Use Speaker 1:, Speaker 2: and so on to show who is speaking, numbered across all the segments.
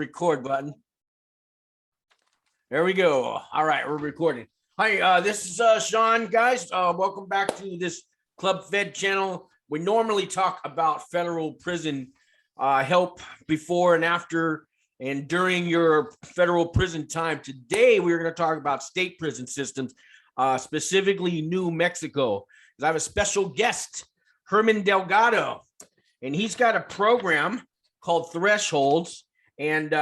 Speaker 1: record button. There we go. All right, we're recording. Hi, this is Sean, guys. Welcome back to this Club Fed channel. We normally talk about federal prison help before and after and during your federal prison time. Today, we're going to talk about state prison systems, specifically New Mexico. I have a special guest, Herman Delgado, and he's got a program called Thresholds. And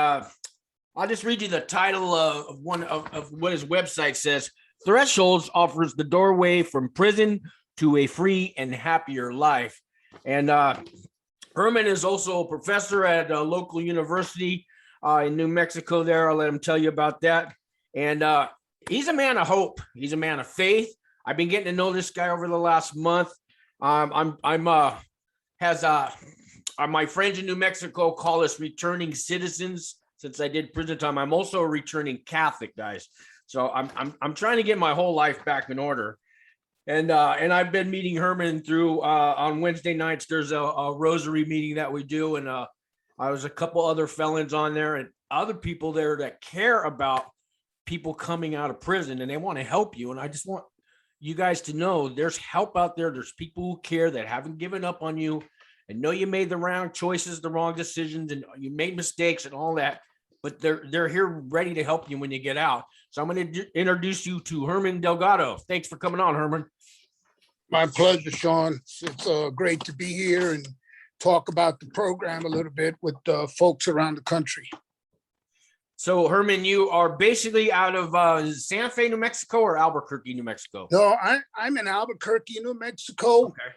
Speaker 1: I'll just read you the title of one of what his website says. Thresholds offers the doorway from prison to a free and happier life. And Herman is also a professor at a local university in New Mexico there. I'll let him tell you about that. And he's a man of hope. He's a man of faith. I've been getting to know this guy over the last month. My friends in New Mexico call us returning citizens since I did prison time. I'm also a returning Catholic, guys. So I'm trying to get my whole life back in order. And I've been meeting Herman through on Wednesday nights. There's a rosary meeting that we do, and I was a couple other felons on there and other people there that care about people coming out of prison, and they want to help you. And I just want you guys to know there's help out there. There's people who care that haven't given up on you and know you made the wrong choices, the wrong decisions, and you made mistakes and all that. But they're here ready to help you when you get out. So I'm going to introduce you to Herman Delgado. Thanks for coming on, Herman.
Speaker 2: My pleasure, Sean. It's great to be here and talk about the program a little bit with folks around the country.
Speaker 1: So, Herman, you are basically out of Santa Fe, New Mexico, or Albuquerque, New Mexico?
Speaker 2: No, I'm in Albuquerque, New Mexico.
Speaker 1: Okay.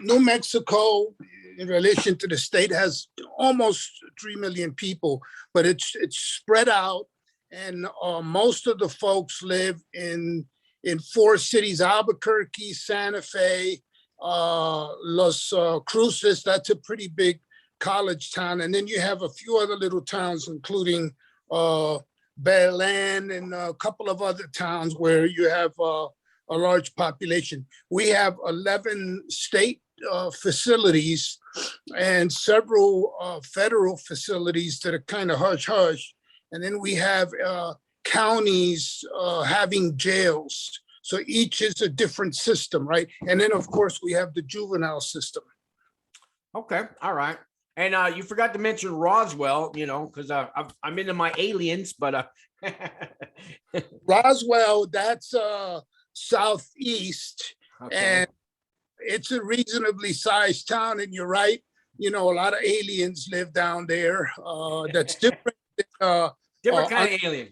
Speaker 2: New Mexico, in relation to the state, has almost 3 million people, but it's spread out, and most of the folks live in 4 cities: Albuquerque, Santa Fe, Los Cruces. That's a pretty big college town, and then you have a few other little towns, including Belen and a couple of other towns where you have a large population. We have 11 state facilities and several federal facilities that are kind of hush-hush. And then we have counties having jails. So each is a different system, right? And then, of course, we have the juvenile system.
Speaker 1: Okay, all right. And you forgot to mention Roswell, you know, because I'm into my aliens, but
Speaker 2: Roswell, that's southeast,
Speaker 1: okay.
Speaker 2: And it's a reasonably sized town. And you're right, you know, a lot of aliens live down there. That's different.
Speaker 1: Different kind of alien.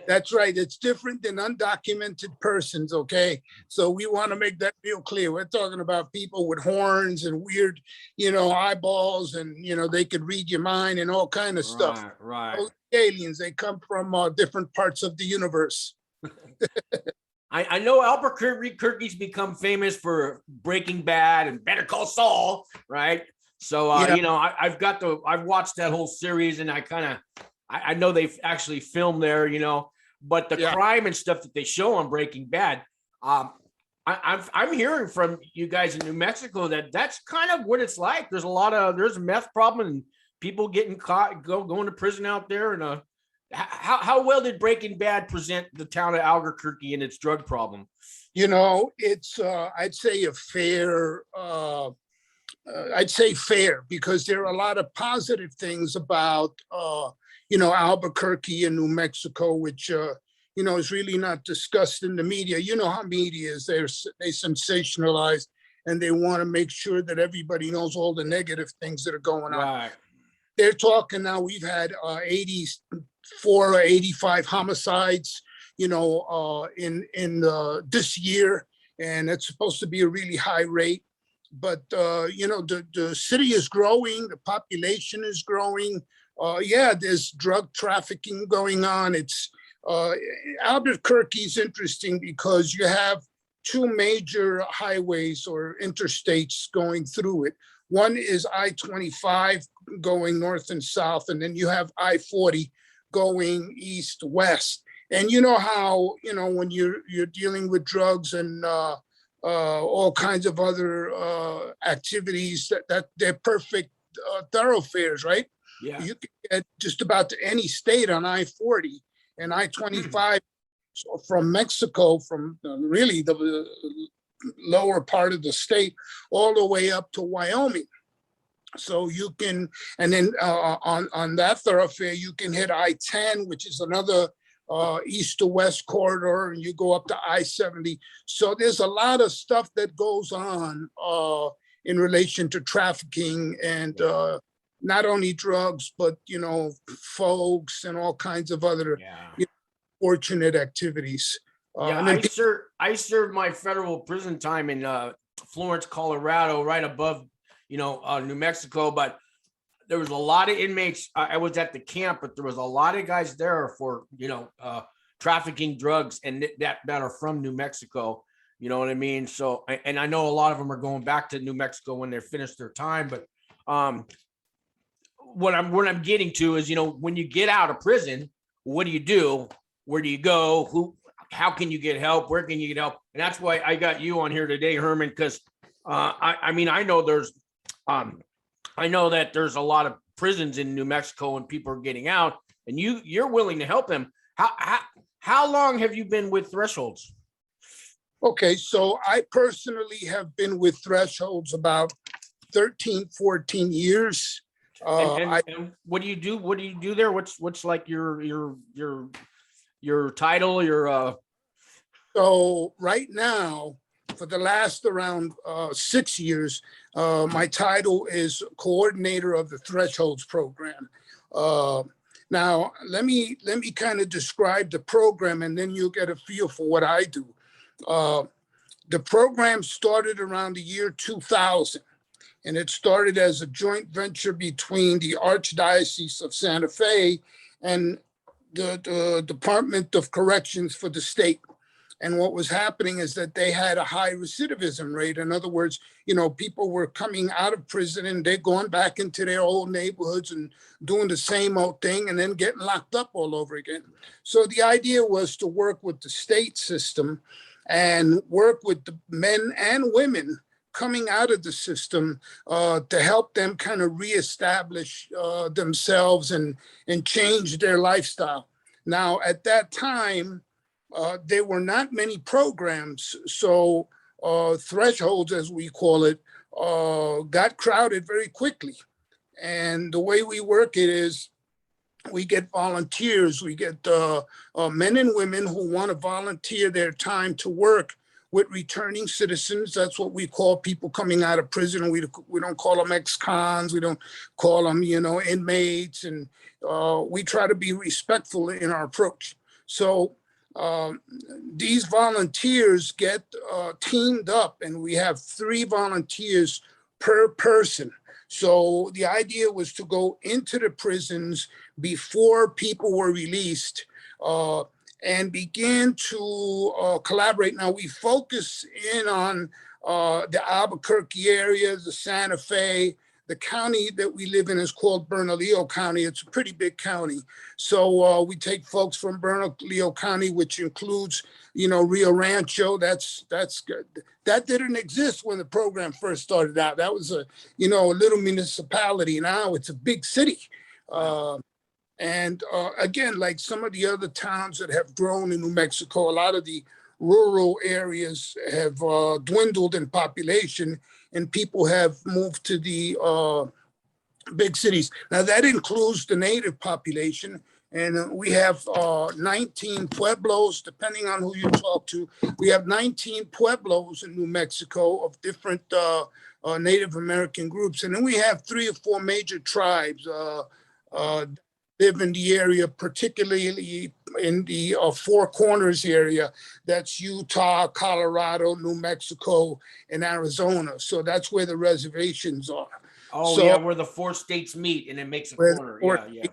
Speaker 2: That's right. It's different than undocumented persons. Okay. So we want to make that real clear. We're talking about people with horns and weird, you know, eyeballs, and, you know, they could read your mind and all kind of stuff.
Speaker 1: Right.
Speaker 2: Those aliens, they come from different parts of the universe.
Speaker 1: I know Albuquerque's become famous for Breaking Bad and Better Call Saul, right? So,
Speaker 2: Yeah.
Speaker 1: you know, I've watched that whole series, and I know they've actually filmed there, you know, but the crime and stuff that they show on Breaking Bad, I'm hearing from you guys in New Mexico that's kind of what it's like. There's a meth problem and people getting caught, going to prison out there. And how well did Breaking Bad present the town of Albuquerque and its drug problem?
Speaker 2: You know, it's I'd say fair, because there are a lot of positive things about you know, Albuquerque and New Mexico, which you know, is really not discussed in the media. You know how media is. They sensationalize, and they want to make sure that everybody knows all the negative things that are going on.
Speaker 1: Right.
Speaker 2: They're talking now, we've had 84 or 85 homicides, you know, in this year, and it's supposed to be a really high rate. But you know, the city is growing, the population is growing. Yeah, there's drug trafficking going on. It's Albuquerque is interesting because you have 2 major highways or interstates going through it. One is I-25 going north and south, and then you have I-40 going east-west. And you know how, you know, when you're dealing with drugs and all kinds of other activities, that they're perfect thoroughfares, right?
Speaker 1: Yeah.
Speaker 2: You can get just about to any state on I-40 and I-25 from Mexico, from really the lower part of the state, all the way up to Wyoming. So you can, and then on that thoroughfare, you can hit I-10, which is another east to west corridor, and you go up to I-70. So there's a lot of stuff that goes on in relation to trafficking and not only drugs, but, you know, folks and all kinds of other fortunate activities.
Speaker 1: Yeah, I served my federal prison time in Florence, Colorado, right above, you know, New Mexico. But there was a lot of inmates. I was at the camp, but there was a lot of guys there for, you know, trafficking drugs and that are from New Mexico. You know what I mean? So, and I know a lot of them are going back to New Mexico when they're finished their time. But what I'm getting to is, you know, when you get out of prison, what do? Where do you go? How can you get help? Where can you get help? And that's why I got you on here today, Herman, because I mean, I know that there's a lot of prisons in New Mexico and people are getting out, and you're willing to help them. How long have you been with Thresholds?
Speaker 2: Okay, so I personally have been with Thresholds about 13, 14 years.
Speaker 1: And what do you do? What do you do there? What's like your title?
Speaker 2: So right now, for the last around 6 years, my title is coordinator of the Thresholds program. Now, let me kind of describe the program, and then you'll get a feel for what I do. The program started around the year 2000, and it started as a joint venture between the Archdiocese of Santa Fe and the Department of Corrections for the state. And what was happening is that they had a high recidivism rate. In other words, you know, people were coming out of prison and they're going back into their old neighborhoods and doing the same old thing and then getting locked up all over again. So the idea was to work with the state system and work with the men and women coming out of the system to help them kind of reestablish themselves and change their lifestyle. Now, at that time, there were not many programs, so Thresholds, as we call it, got crowded very quickly. And the way we work it is we get volunteers, we get men and women who want to volunteer their time to work with returning citizens. That's what we call people coming out of prison. We don't call them ex-cons, we don't call them, you know, inmates, and we try to be respectful in our approach. So these volunteers get teamed up, and we have 3 volunteers per person. So the idea was to go into the prisons before people were released and begin to collaborate. Now we focus in on the Albuquerque area, the Santa Fe. The county that we live in is called Bernalillo County. It's a pretty big county. So we take folks from Bernalillo County, which includes, you know, Rio Rancho. That's good. That didn't exist when the program first started out. That was a, you know, a little municipality. Now it's a big city. And again, like some of the other towns that have grown in New Mexico, a lot of the rural areas have dwindled in population, and people have moved to the big cities. Now that includes the native population, and we have 19 pueblos, depending on who you talk to. We have 19 pueblos in New Mexico of different Native American groups. And then we have 3 or 4 major tribes live in the area, particularly in the Four Corners area. That's Utah, Colorado, New Mexico, and Arizona. So that's where the reservations are.
Speaker 1: Oh,
Speaker 2: so,
Speaker 1: yeah, where the 4 states meet and it makes a corner. Yeah.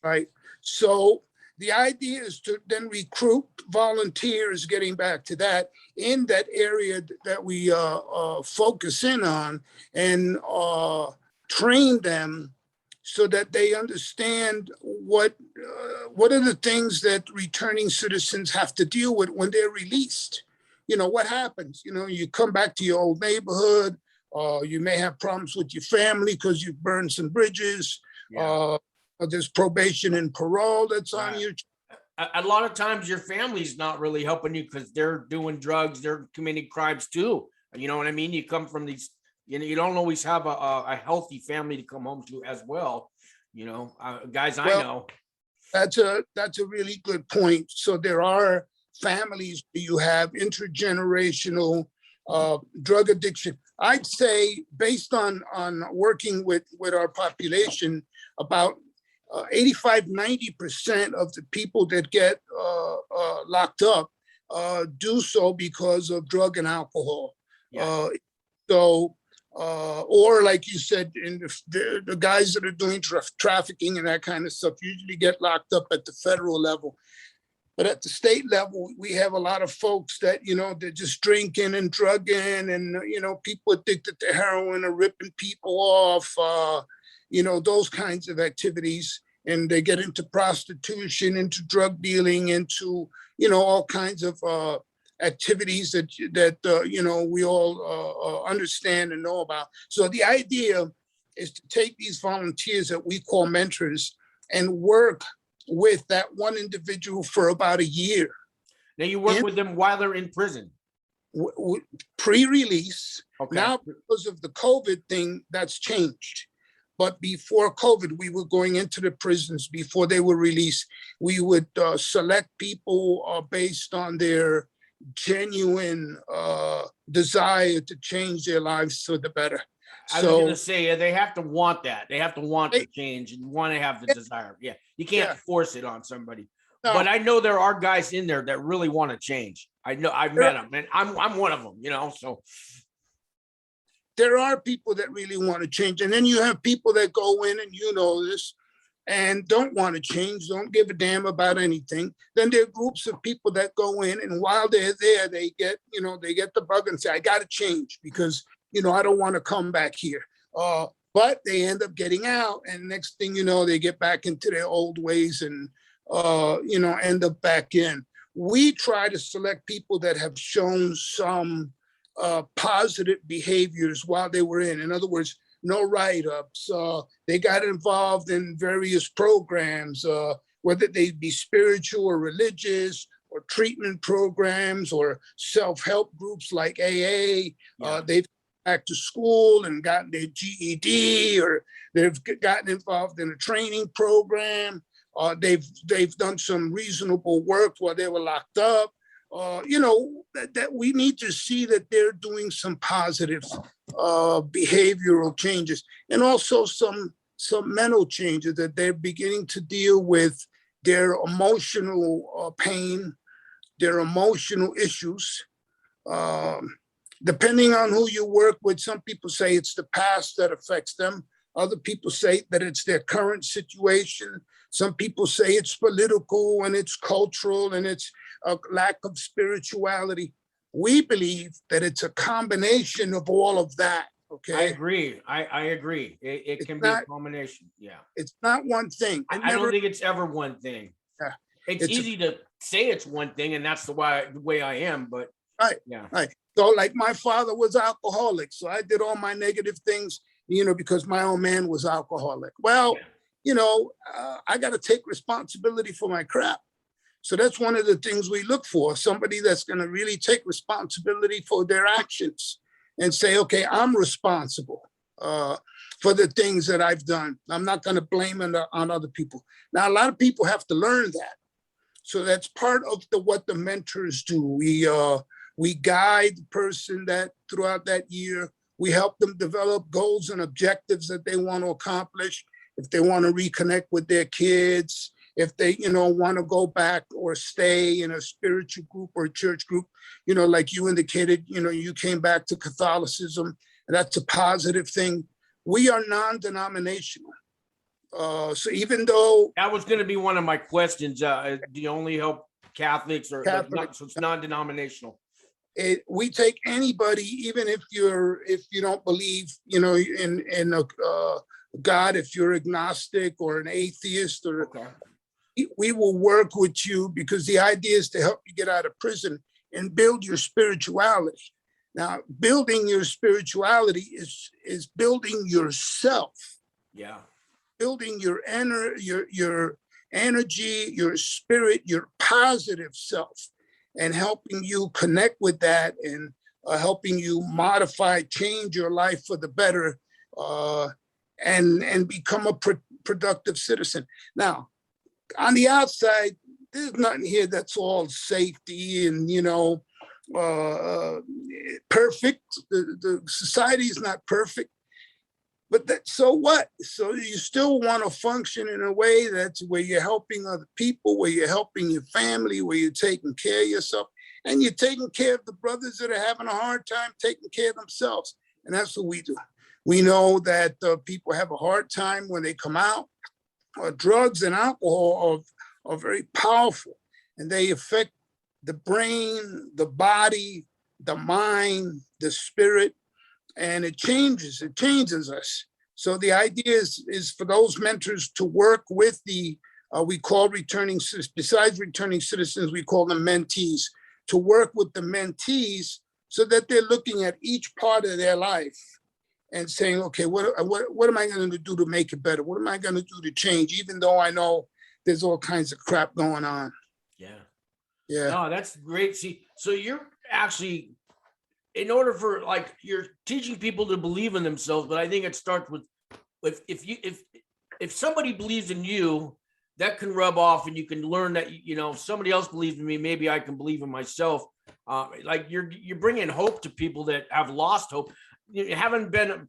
Speaker 2: Right. So the idea is to then recruit volunteers, getting back to that, in that area that we focus in on, and train them so that they understand what are the things that returning citizens have to deal with when they're released. You know, what happens? You know, you come back to your old neighborhood, you may have problems with your family because you've burned some bridges.
Speaker 1: Yeah.
Speaker 2: There's probation and parole that's on
Speaker 1: Right.
Speaker 2: you.
Speaker 1: A lot of times your family's not really helping you because they're doing drugs, they're committing crimes too. You know what I mean? You come from these, you don't always have a healthy family to come home to as well. Guys I
Speaker 2: Well,
Speaker 1: know.
Speaker 2: that's a really good point. So there are families you have intergenerational drug addiction. I'd say, based on working with our population, about 85–90% of the people that get locked up do so because of drug and alcohol.
Speaker 1: Yeah.
Speaker 2: Or like you said, in the guys that are doing trafficking and that kind of stuff usually get locked up at the federal level. But at the state level, we have a lot of folks that, they're just drinking and drugging, and, people addicted to heroin are ripping people off, those kinds of activities. And they get into prostitution, into drug dealing, into, all kinds of activities that we all understand and know about. So the idea is to take these volunteers that we call mentors and work with that one individual for about a year.
Speaker 1: Now you work with them while they're in prison.
Speaker 2: Pre-release.
Speaker 1: Okay.
Speaker 2: Now, because of the COVID thing, that's changed. But before COVID, we were going into the prisons before they were released. We would select people based on their genuine desire to change their lives for the better.
Speaker 1: I was going to say, they have to want that. They have to want to change and want to have the desire. Yeah. You can't force it on somebody. No. But I know there are guys in there that really want to change. I know I've met them, and I'm one of them, so.
Speaker 2: There are people that really want to change. And then you have people that go in, and this, and don't want to change, don't give a damn about anything. Then there are groups of people that go in, and while they're there, they get the bug and say, I got to change because, I don't want to come back here. But they end up getting out, and next thing you know, they get back into their old ways and, end up back in. We try to select people that have shown some positive behaviors while they were in. In other words, no write-ups. They got involved in various programs, whether they be spiritual or religious, or treatment programs, or self-help groups like AA. Yeah. They've back to school and gotten their GED, or they've gotten involved in a training program. They've done some reasonable work while they were locked up. That we need to see that they're doing some positive behavioral changes, and also some mental changes, that they're beginning to deal with their emotional pain, their emotional issues. Depending on who you work with, some people say it's the past that affects them. Other people say that it's their current situation. Some people say it's political and it's cultural and it's a lack of spirituality. We believe that it's a combination of all of that. Okay.
Speaker 1: I agree. I agree. It can be a combination. Yeah.
Speaker 2: It's not one thing.
Speaker 1: I don't think it's ever one thing.
Speaker 2: Yeah.
Speaker 1: It's easy to say it's one thing, and that's the way I am, but
Speaker 2: right. Yeah. Right. So like my father was alcoholic. So I did all my negative things, because my old man was alcoholic. Well, I got to take responsibility for my crap. So that's one of the things we look for, somebody that's going to really take responsibility for their actions and say, okay, I'm responsible for the things that I've done. I'm not going to blame it on other people. Now, a lot of people have to learn that. So that's part of what the mentors do. We guide the person that throughout that year. We help them develop goals and objectives that they want to accomplish. If they want to reconnect with their kids, if they, want to go back or stay in a spiritual group or a church group, like you indicated, you came back to Catholicism, and that's a positive thing. We are non-denominational. So even though—
Speaker 1: that was going to be one of my questions. Do you only help Catholics or
Speaker 2: Catholic,
Speaker 1: so it's non-denominational?
Speaker 2: We take anybody, even if you don't believe, in God, if you're agnostic or an atheist, or we will work with you, because the idea is to help you get out of prison and build your spirituality. Now, building your spirituality is building yourself.
Speaker 1: Yeah.
Speaker 2: building your energy, your spirit, your positive self, and helping you connect with that, and helping you modify, change your life for the better, and become a productive citizen. Now, on the outside, there's nothing here that's all safety and, perfect. The society is not perfect, but so what? So you still want to function in a way that's where you're helping other people, where you're helping your family, where you're taking care of yourself, and you're taking care of the brothers that are having a hard time taking care of themselves. And that's what we do. We know that people have a hard time when they come out. Drugs and alcohol are very powerful, and they affect the brain, the body, the mind, the spirit, and it changes us. So the idea is for those mentors to work with we call besides returning citizens, we call them mentees, to work with the mentees so that they're looking at each part of their life and saying, okay, what am I going to do to make it better? What am I going to do to change? Even though I know there's all kinds of crap going on. Yeah.
Speaker 1: No, that's great. See, so you're actually, in order for, like, you're teaching people to believe in themselves, but I think it starts with, if somebody believes in you, that can rub off, and you can learn that, if somebody else believes in me, maybe I can believe in myself. Like you're bringing hope to people that have lost hope. You haven't been in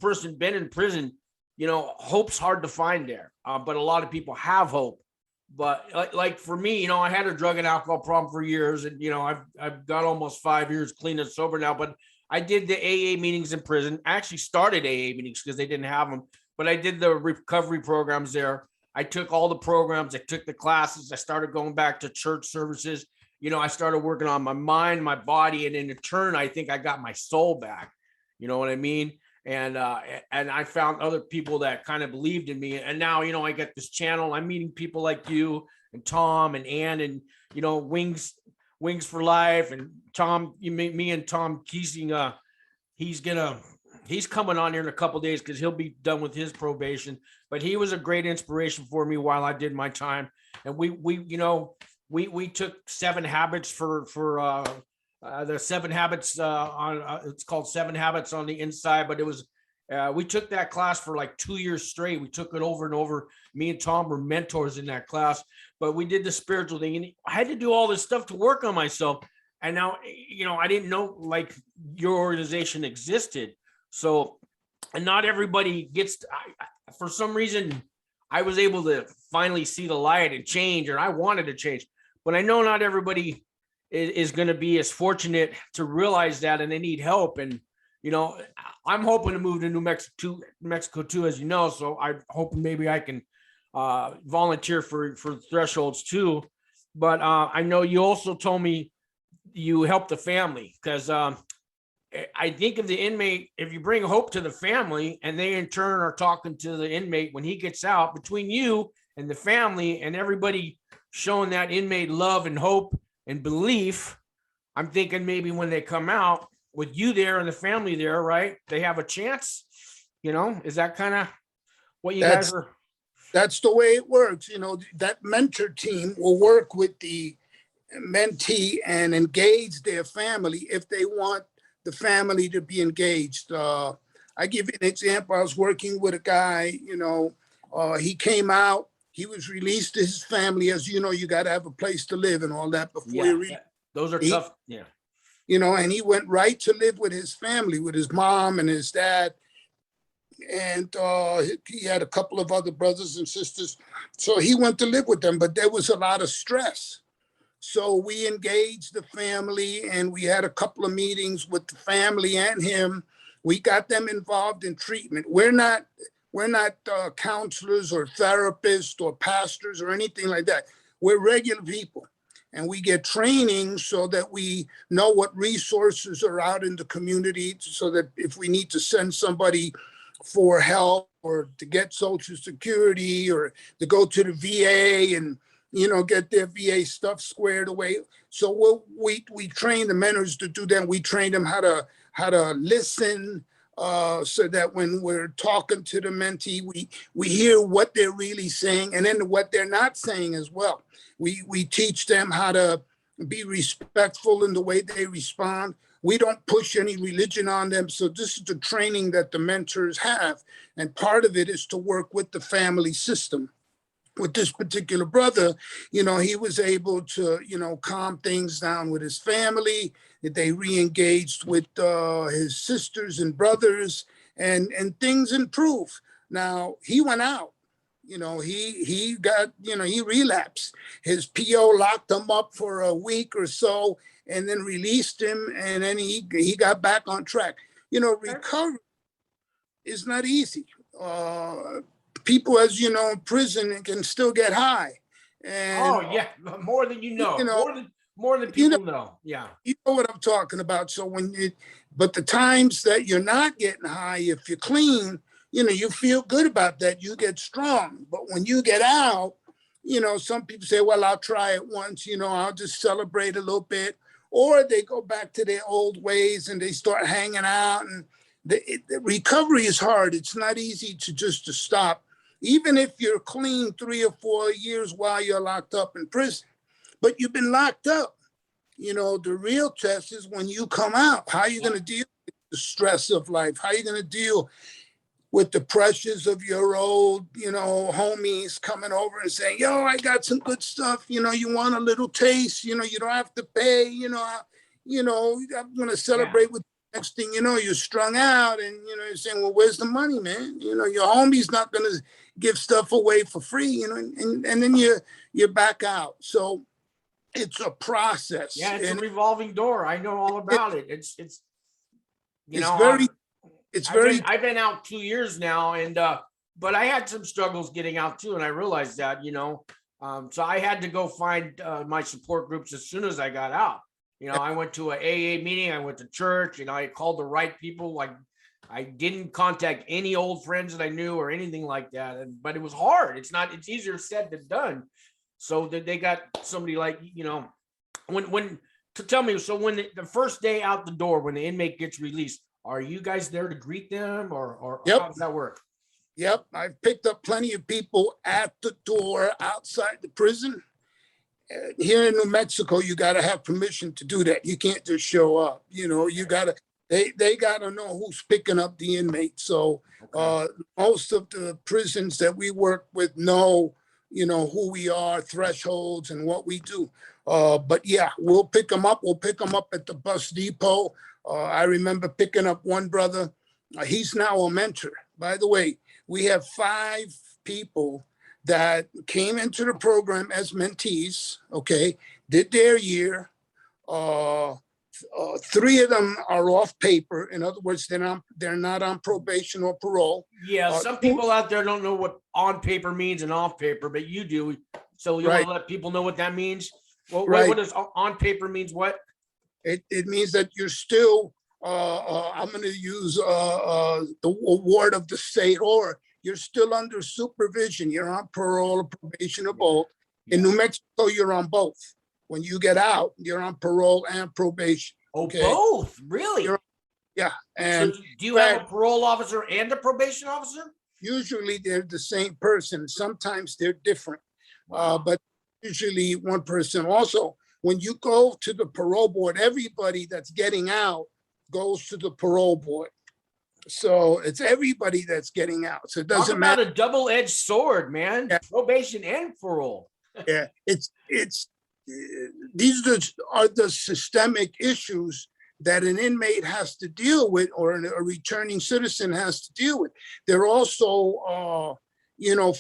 Speaker 1: prison, hope's hard to find there. But a lot of people have hope. But like for me, I had a drug and alcohol problem for years, and I've got almost 5 years clean and sober now. But I did the AA meetings in prison. I actually started AA meetings because they didn't have them, but I did the recovery programs there. I took all the programs. I took the classes. I started going back to church services. I started working on my mind, my body, and in turn, I think I got my soul back. You know what I mean? And I found other people that kind of believed in me. And now, I get this channel. I'm meeting people like you and Tom and Ann and, Wings for Life, and Tom, me and Tom Keesing, he's coming on here in a couple of days because he'll be done with his probation. But he was a great inspiration for me while I did my time. And we took 7 habits for the 7 habits it's called 7 Habits on the Inside, but it was we took that class for like 2 years straight. We took it over and over. Me and Tom were mentors in that class, but we did the spiritual thing, and I had to do all this stuff to work on myself. And now, I didn't know like your organization existed. So, and not everybody gets for some reason I was able to finally see the light and change, or I wanted to change, but I know not everybody is going to be as fortunate to realize that, and they need help. And, I'm hoping to move to New Mexico too, as you know, so I'm hoping maybe I can volunteer for Thresholds too. But I know you also told me you help the family, because I think of the inmate, if you bring hope to the family and they in turn are talking to the inmate when he gets out, between you and the family and everybody showing that inmate love and hope and belief, I'm thinking maybe when they come out with you there and the family there, right, they have a chance. Is that kind of what you guys are?
Speaker 2: That's the way it works. That mentor team will work with the mentee and engage their family if they want the family to be engaged. I give you an example. I was working with a guy, he came out, he was released to his family. As you know, you got to have a place to live and all that before you
Speaker 1: those are tough. Yeah.
Speaker 2: And he went right to live with his family, with his mom and his dad. And he had a couple of other brothers and sisters. So he went to live with them, but there was a lot of stress. So we engaged the family, and we had a couple of meetings with the family and him. We got them involved in treatment. We're not counselors or therapists or pastors or anything like that. We're regular people, and we get training so that we know what resources are out in the community, so that if we need to send somebody for help or to get Social Security or to go to the VA and get their VA stuff squared away. So we train the mentors to do that. We train them how to listen, so that when we're talking to the mentee, we hear what they're really saying and then what they're not saying as well. We teach them how to be respectful in the way they respond. We don't push any religion on them. So this is the training that the mentors have. And part of it is to work with the family system. With this particular brother, he was able to, calm things down with his family. They re-engaged with his sisters and brothers, and things improved. Now, he went out. He got, he relapsed. His PO locked him up for a week or so and then released him, and then he got back on track. Recovery is not easy. People, as you know, in prison can still get high. And
Speaker 1: more than more than people know. Yeah.
Speaker 2: You know what I'm talking about. So but the times that you're not getting high, if you're clean, you feel good about that. You get strong. But when you get out, some people say, well, I'll try it once, I'll just celebrate a little bit. Or they go back to their old ways and they start hanging out. And the recovery is hard. It's not easy to stop, even if you're clean 3 or 4 years while you're locked up in prison. But you've been locked up. The real test is when you come out. How are you going to deal with the stress of life? How are you going to deal with the pressures of your old, homies coming over and saying, yo, I got some good stuff. You want a little taste, you don't have to pay, I'm going to celebrate with you. Next thing you know, you're strung out and, you're saying, well, where's the money, man? Your homie's not going to give stuff away for free, and then you're back out. So it's a process.
Speaker 1: Yeah, it's a revolving door. I know all about it. It's I've been out 2 years now, and but I had some struggles getting out too, and I realized that, so I had to go find my support groups as soon as I got out. I went to an AA meeting, I went to church, I called the right people. Like, I didn't contact any old friends that I knew or anything like that. But it was hard. It's easier said than done. So that they got somebody like, tell me, so when the first day out the door, when the inmate gets released, are you guys there to greet them or
Speaker 2: Yep.
Speaker 1: How does that work?
Speaker 2: Yep. I've picked up plenty of people at the door outside the prison. Here in New Mexico, you got to have permission to do that. You can't just show up. You got to, they got to know who's picking up the inmate. So most of the prisons that we work with know, who we are, thresholds, and what we do. But yeah, we'll pick them up. We'll pick them up at the bus depot. I remember picking up one brother. He's now a mentor. By the way, we have 5 people that came into the program as mentees, did their year. 3 of them are off paper. In other words, they're not on probation or parole.
Speaker 1: Yeah, some people out there don't know what on paper means and off paper, but you do. So you want to let people know what that means? Well, what does on paper means? What?
Speaker 2: It means that you're still, I'm going to use the award of the state, or you're still under supervision. You're on parole or probation or both. In New Mexico, you're on both. When you get out, you're on parole and probation.
Speaker 1: Both? Really?
Speaker 2: Yeah. And
Speaker 1: so do you have a parole officer and a probation officer?
Speaker 2: Usually they're the same person. Sometimes they're different, but usually one person. Also, when you go to the parole board, everybody that's getting out goes to the parole board. So it's everybody that's getting out. So it doesn't matter.
Speaker 1: A double-edged sword, man. Yeah. Probation and parole.
Speaker 2: Yeah, these are the systemic issues that an inmate has to deal with, or a returning citizen has to deal with. They're also,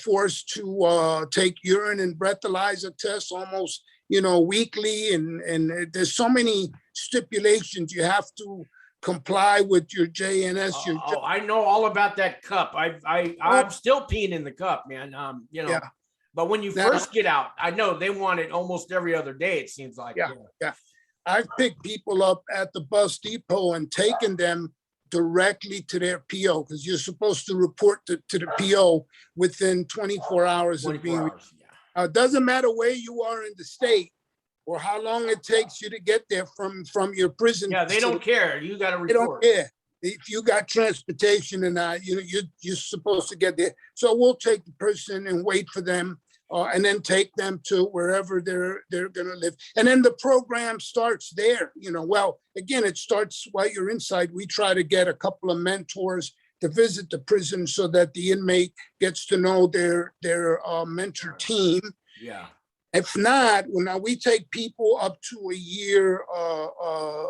Speaker 2: forced to take urine and breathalyzer tests almost, weekly, and there's so many stipulations you have to comply with your JNS.
Speaker 1: I know all about that cup. I'm still peeing in the cup, man.
Speaker 2: Yeah.
Speaker 1: But when you first get out, I know they want it almost every other day, it seems like.
Speaker 2: Yeah. I've picked people up at the bus depot and taken them directly to their PO, because you're supposed to report to the PO within 24 hours of being. It doesn't matter where you are in the state or how long it takes you to get there from your prison.
Speaker 1: Yeah, they don't care. You got to report.
Speaker 2: They don't care. if you got transportation and you're supposed to get there. So we'll take the person and wait for them, and then take them to wherever they're gonna live. And then the program starts there, well, again, it starts while you're inside. We try to get a couple of mentors to visit the prison so that the inmate gets to know their mentor team.
Speaker 1: Yeah.
Speaker 2: If not, well, now we take people up to a year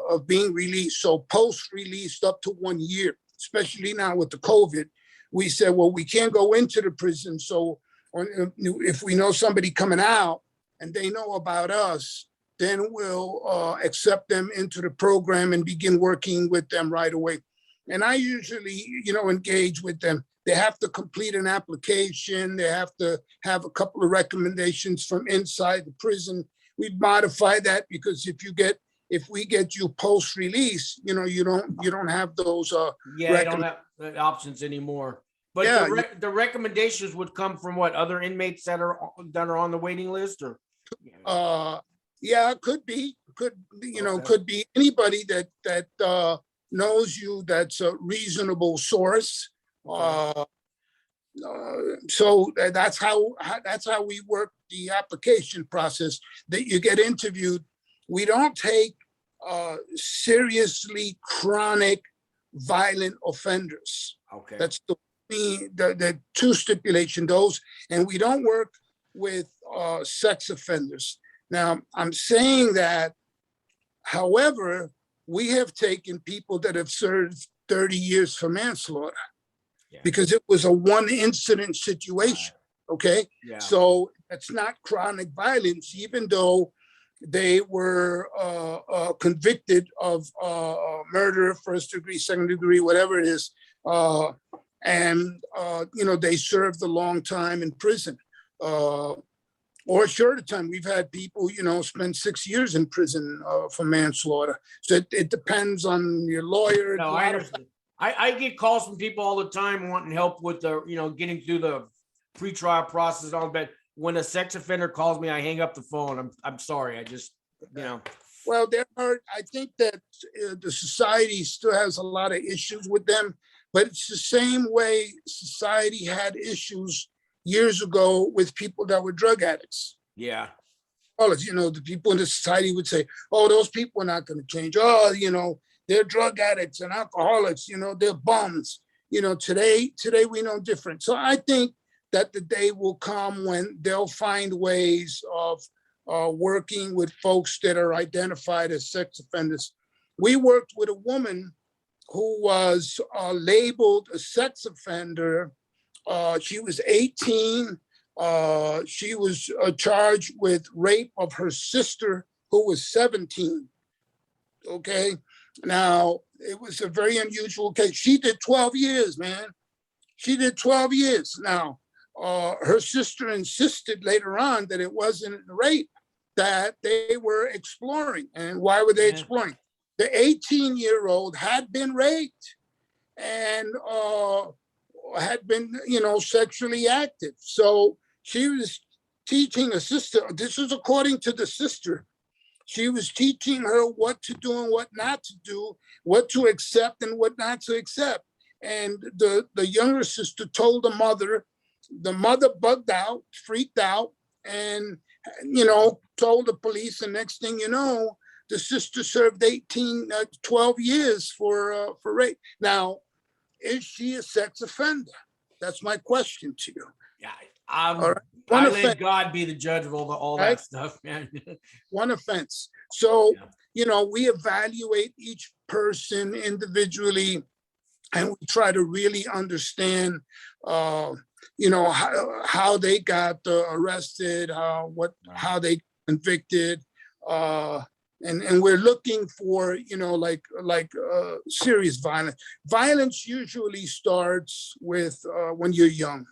Speaker 2: of being released. So post-released up to 1 year, especially now with the COVID. We said, well, we can't go into the prison. So if we know somebody coming out and they know about us, then we'll accept them into the program and begin working with them right away. And I usually, engage with them. They have to complete an application. They have to have a couple of recommendations from inside the prison. We modify that because if we get you post-release, you don't have those.
Speaker 1: Yeah, I don't have the options anymore. But
Speaker 2: Yeah,
Speaker 1: the recommendations would come from what, other inmates that are on the waiting list, or?
Speaker 2: Yeah, it could be. Could be anybody that knows you. That's a reasonable source. So that's how we work the application process. That you get interviewed. We don't take seriously chronic violent offenders.
Speaker 1: Okay.
Speaker 2: That's the two stipulation, those, and we don't work with sex offenders. Now, I'm saying that, however, we have taken people that have served 30 years for manslaughter. Yeah. Because it was a one incident situation. Okay. Yeah. So it's not chronic violence, even though they were convicted of murder, first degree, second degree, whatever it is. And they served a long time in prison, or a shorter time. We've had people, spend 6 years in prison for manslaughter. So it depends on your lawyer.
Speaker 1: No, I understand. I get calls from people all the time wanting help with the, getting through the pretrial process and all that. When a sex offender calls me, I hang up the phone. I'm sorry. I just,
Speaker 2: Well, I think that the society still has a lot of issues with them, but it's the same way society had issues years ago with people that were drug addicts.
Speaker 1: Yeah.
Speaker 2: Well, the people in the society would say, oh, those people are not going to change. Oh, they're drug addicts and alcoholics, they're bums. Today we know different. So I think that the day will come when they'll find ways of working with folks that are identified as sex offenders. We worked with a woman who was labeled a sex offender. She was 18. She was charged with rape of her sister, who was 17. Okay. Now, it was a very unusual case. She did 12 years, man. She did 12 years. Now, her sister insisted later on that it wasn't rape, that they were exploring. And why were they exploring? The 18-year-old had been raped and had been, sexually active. So she was teaching a sister, this is according to the sister, she was teaching her what to do and what not to do, what to accept and what not to accept. And the younger sister told the mother bugged out, freaked out, and, told the police. And next thing you know, the sister served 12 years for rape. Now, is she a sex offender? That's my question to you.
Speaker 1: Yeah, I let God be the judge of all that stuff, man.
Speaker 2: One offense. So, we evaluate each person individually, and we try to really understand, how they got arrested, how they convicted, and we're looking for, serious violence. Violence usually starts with when you're young.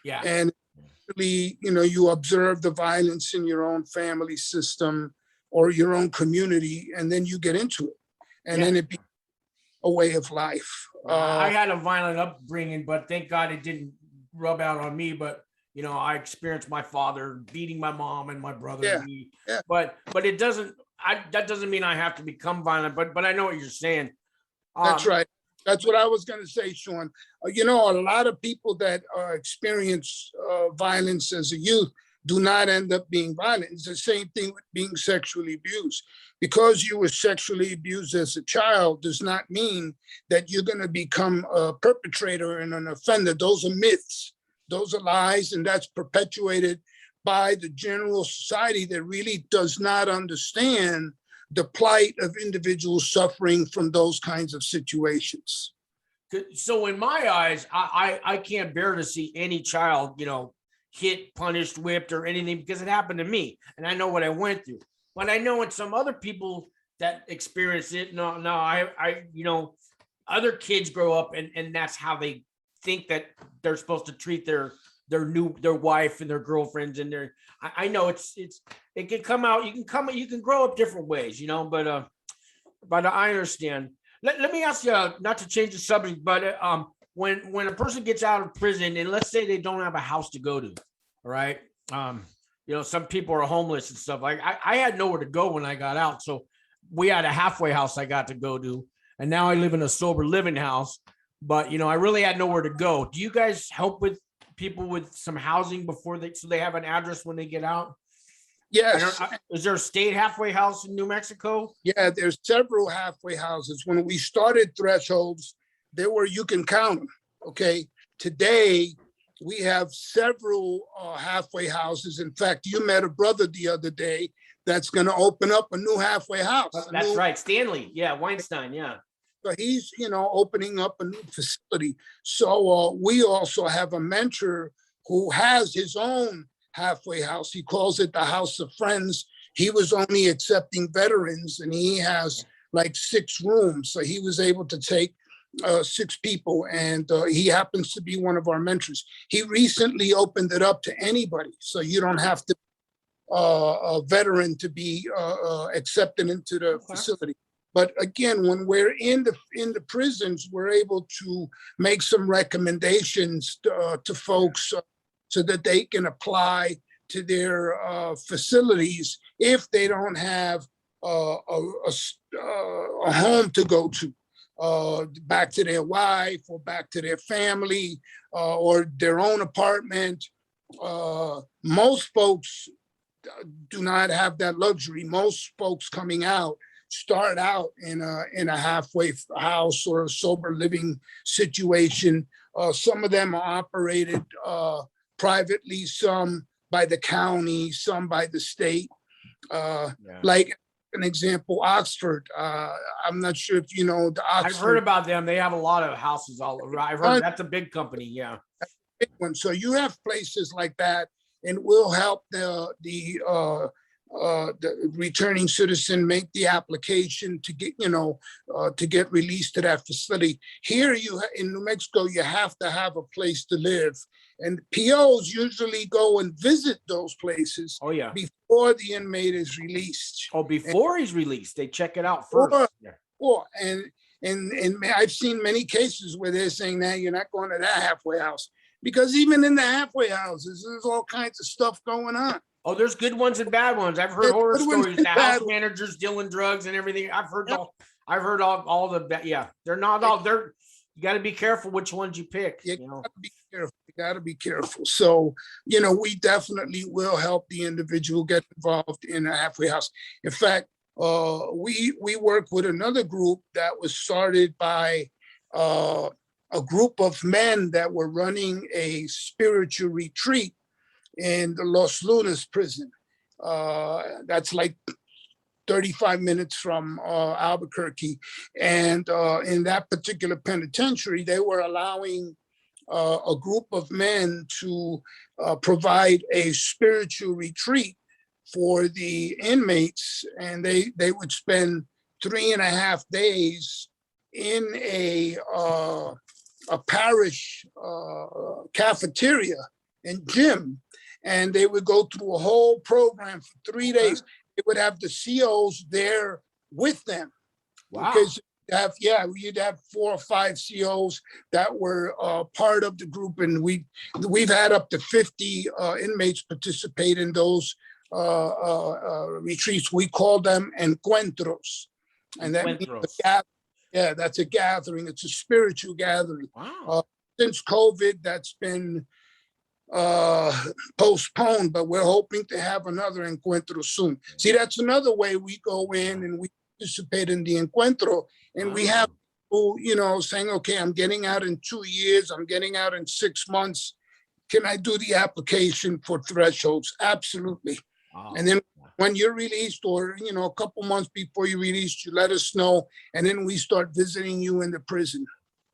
Speaker 1: Yeah.
Speaker 2: And you observe the violence in your own family system or your own community, and then you get into it, and then it becomes a way of life.
Speaker 1: I had a violent upbringing, but thank God it didn't rub out on me. But I experienced my father beating my mom and my brother.
Speaker 2: Yeah.
Speaker 1: And me. Yeah. But it doesn't. That doesn't mean I have to become violent. But I know what you're saying.
Speaker 2: That's right. That's what I was going to say, Sean. You know, a lot of people that experience violence as a youth do not end up being violent. It's the same thing with being sexually abused. Because you were sexually abused as a child does not mean that you're going to become a perpetrator and an offender. Those are myths. Those are lies, and that's perpetuated by the general society that really does not understand the plight of individuals suffering from those kinds of situations.
Speaker 1: So in my eyes, I can't bear to see any child, you know, hit, punished, whipped, or anything, because it happened to me, and I know what I went through. But I know in some other people that experience it, I you know, other kids grow up and that's how they think that they're supposed to treat their wife and their girlfriends and I know it can come out, you can grow up different ways, you know, but I understand. Let me ask you, not to change the subject, but when a person gets out of prison and let's say they don't have a house to go to, all right? You know, some people are homeless and stuff. Like I had nowhere to go when I got out. So we had a halfway house I got to go to. And now I live in a sober living house. But, you know, I really had nowhere to go. Do you guys help with people with some housing so they have an address when they get out?
Speaker 2: Yes.
Speaker 1: Is there a state halfway house in New Mexico?
Speaker 2: Yeah, there's several halfway houses. When we started Thresholds, you can count them. Okay. Today, we have several halfway houses. In fact, you met a brother the other day that's going to open up a new halfway house.
Speaker 1: That's right. Stanley. Yeah. Weinstein. Yeah.
Speaker 2: So he's, you know, opening up a new facility. So we also have a mentor who has his own halfway house. He calls it the House of Friends. He was only accepting veterans and he has like 6 rooms. So he was able to take 6 people, and he happens to be one of our mentors. He recently opened it up to anybody, so you don't have to a veteran to be accepted into the facility. But again, when we're in the prisons, we're able to make some recommendations to folks so that they can apply to their facilities if they don't have a home to go to. Back to their wife or back to their family or their own apartment. Most folks do not have that luxury. Most folks coming out start out in a halfway house or a sober living situation. Some of them are operated privately, some by the county, some by the state. Like an example, Oxford. I'm not sure if you know the Oxford.
Speaker 1: I've heard about them. They have a lot of houses all over. I've heard that's a big company. Yeah.
Speaker 2: Big one. So you have places like that, and we'll help the returning citizen make the application to get released to that facility. Here in New Mexico, you have to have a place to live. And POs usually go and visit those places before the inmate is released.
Speaker 1: Oh, before he's released, they check it out first.
Speaker 2: And I've seen many cases where they're saying, "Now you're not going to that halfway house," because even in the halfway houses, there's all kinds of stuff going on.
Speaker 1: Oh, there's good ones and bad ones. I've heard horror stories. The house managers dealing drugs and everything. I've heard all the. Yeah, they're not all. You got to be careful which ones you pick.
Speaker 2: You got to be careful. You got to be careful. So, we definitely will help the individual get involved in a halfway house. In fact, we work with another group that was started by a group of men that were running a spiritual retreat in the Los Lunas prison. That's like 35 minutes from Albuquerque. And in that particular penitentiary, they were allowing a group of men to provide a spiritual retreat for the inmates. And they would spend 3.5 days in a parish cafeteria and gym. And they would go through a whole program for 3 days. They would have the COs there with them.
Speaker 1: Wow.
Speaker 2: Because you'd have 4 or 5 COs that were part of the group. And we've had up to 50 inmates participate in those retreats. We call them encuentros. And that means Yeah, that's a gathering. It's a spiritual gathering.
Speaker 1: Wow.
Speaker 2: Since COVID, that's been postponed, but we're hoping to have another encuentro soon. See, that's another way we go in and we participate in the encuentro, and we have people, saying, okay, I'm getting out in 2 years, I'm getting out in 6 months. Can I do the application for thresholds? Absolutely.
Speaker 1: Wow.
Speaker 2: And then when you're released, or a couple months before you're released, you let us know, and then we start visiting you in the prison.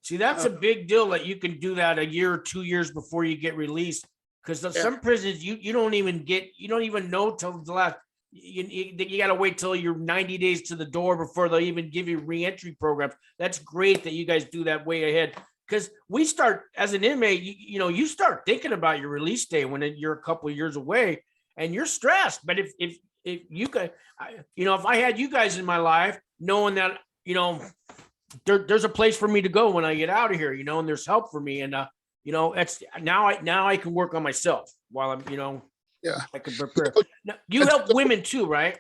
Speaker 1: See, that's a big deal that you can do that a year or 2 years before you get released. Because some prisons you don't even know till the last. You got to wait till you're 90 days to the door before they'll even give you reentry programs. That's great that you guys do that way ahead. Because we start as an inmate, you start thinking about your release day when you're a couple of years away, and you're stressed. But if you could, if I had you guys in my life, knowing that there's a place for me to go when I get out of here, and there's help for me, and it's now I can work on myself while I'm I can prepare. Now, you help women too, right?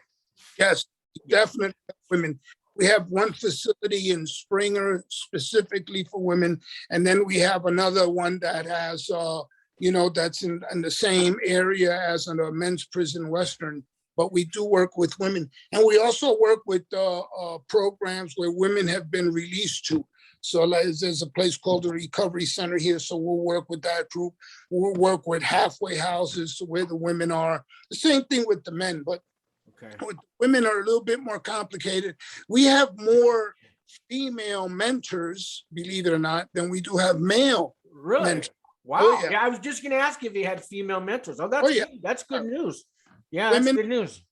Speaker 2: Yes, definitely women. We have one facility in Springer specifically for women, and then we have another one that has that's in the same area as a men's prison, Western. But we do work with women, and we also work with programs where women have been released to. So there's a place called the Recovery Center here, so we'll work with that group. We'll work with halfway houses where the women are. The same thing with the men, but with women are a little bit more complicated. We have more female mentors, believe it or not, than we do have male mentors.
Speaker 1: Wow. Oh, yeah. I was just going to ask if you had female mentors. Oh, that's good news. Yeah, that's good news.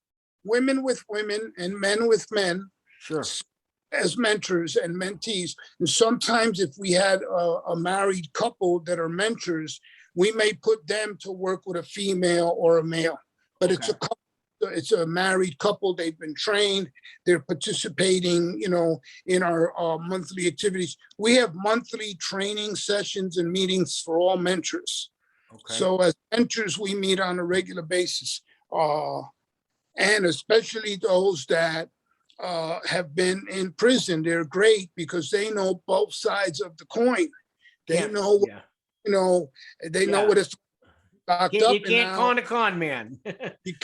Speaker 2: Women with women and men with men.
Speaker 1: Sure.
Speaker 2: As mentors and mentees. And sometimes if we had a married couple that are mentors, we may put them to work with a female or a male. But it's a couple. It's a married couple. They've been trained. They're participating, in our monthly activities. We have monthly training sessions and meetings for all mentors. So as mentors, we meet on a regular basis, and especially those that have been in prison. They're great because they know both sides of the coin. They know, they know what it's locked up.
Speaker 1: You can't con man.
Speaker 2: You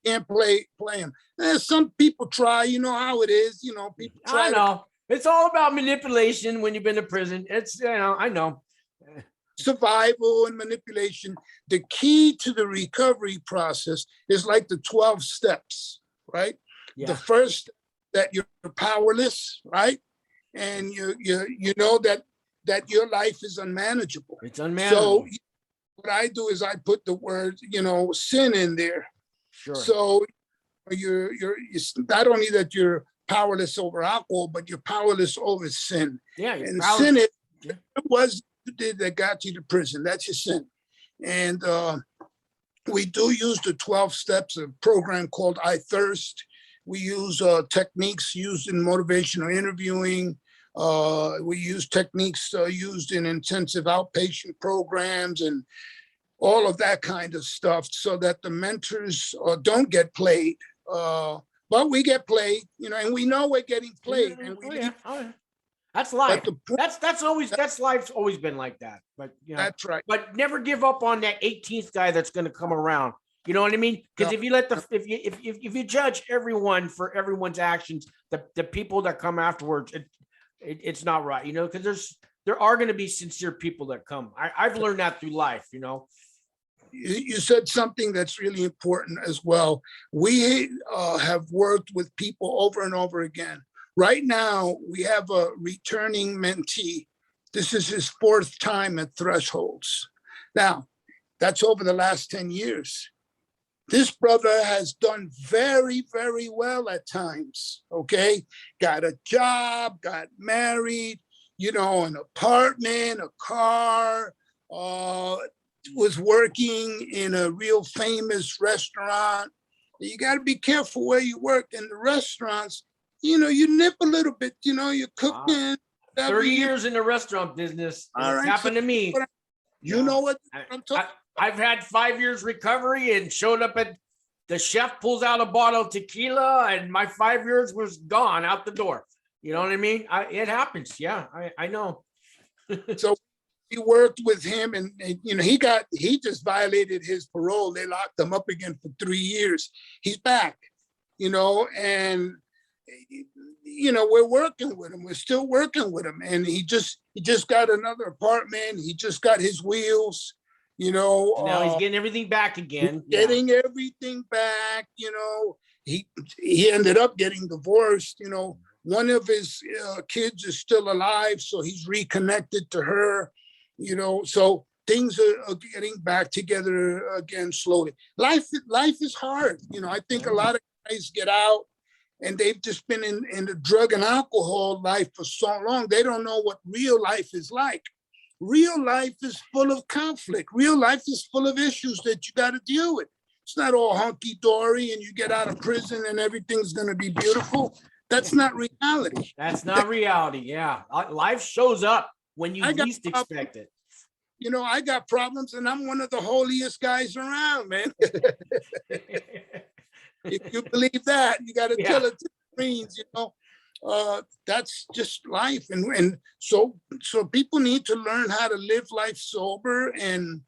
Speaker 2: can't play them. Some people try, how it is, people try.
Speaker 1: I know. It's all about manipulation when you've been to prison. It's, I know.
Speaker 2: Survival and manipulation. The key to the recovery process is like the 12 steps, right? Yeah. The first, that you're powerless, right? And you know that your life is unmanageable.
Speaker 1: It's unmanageable.
Speaker 2: So what I do is I put the word, sin in there.
Speaker 1: Sure.
Speaker 2: So you're not only that you're powerless over alcohol, but you're powerless over sin.
Speaker 1: Yeah.
Speaker 2: And sin it was you did that got you to prison. That's your sin. And we do use the 12 steps of a program called I Thirst. We use techniques used in motivational interviewing. We use techniques used in intensive outpatient programs and all of that kind of stuff, so that the mentors don't get played. But we get played, and we know we're getting played. And
Speaker 1: that's life. That's life's always been like that. But
Speaker 2: that's right.
Speaker 1: But never give up on that 18th guy that's going to come around. You know what I mean? Because if you let if you judge everyone for everyone's actions, the people that come afterwards, it's not right. Because there are going to be sincere people that come. I've learned that through life.
Speaker 2: You said something that's really important as well. We have worked with people over and over again. Right now, we have a returning mentee. This is his 4th time at Thresholds. Now, that's over the last 10 years. This brother has done very, very well at times, okay? Got a job, got married, an apartment, a car, was working in a real famous restaurant. You got to be careful where you work in the restaurants. You nip a little bit, you're cooking.
Speaker 1: 30 years in the restaurant business. It's happened to me.
Speaker 2: You know what I'm talking about?
Speaker 1: I've had 5 years recovery and showed up at the chef pulls out a bottle of tequila and my 5 years was gone out the door. You know what I mean? It happens. Yeah, I know.
Speaker 2: So we worked with him, and you know, he just violated his parole. They locked him up again for 3 years. He's back, you know, and you know, we're working with him. We're still working with him, and he just got another apartment. He just got his wheels, you know.
Speaker 1: So now he's getting everything back again.
Speaker 2: Getting everything back, you know. He ended up getting divorced, you know. One of his kids is still alive, so he's reconnected to her, you know. So things are getting back together again slowly. Life is hard, you know. I think a lot of guys get out and they've just been in the drug and alcohol life for so long. They don't know what real life is like. Real life is full of conflict. Real life is full of issues that you got to deal with. It's not all hunky-dory and you get out of prison and everything's going to be beautiful. That's not reality.
Speaker 1: That's not reality. Yeah. Life shows up when you least expect it.
Speaker 2: You know, I got problems and I'm one of the holiest guys around, man. If you believe that, you got to tell it to the Marines, you know. That's just life. And so people need to learn how to live life sober. And,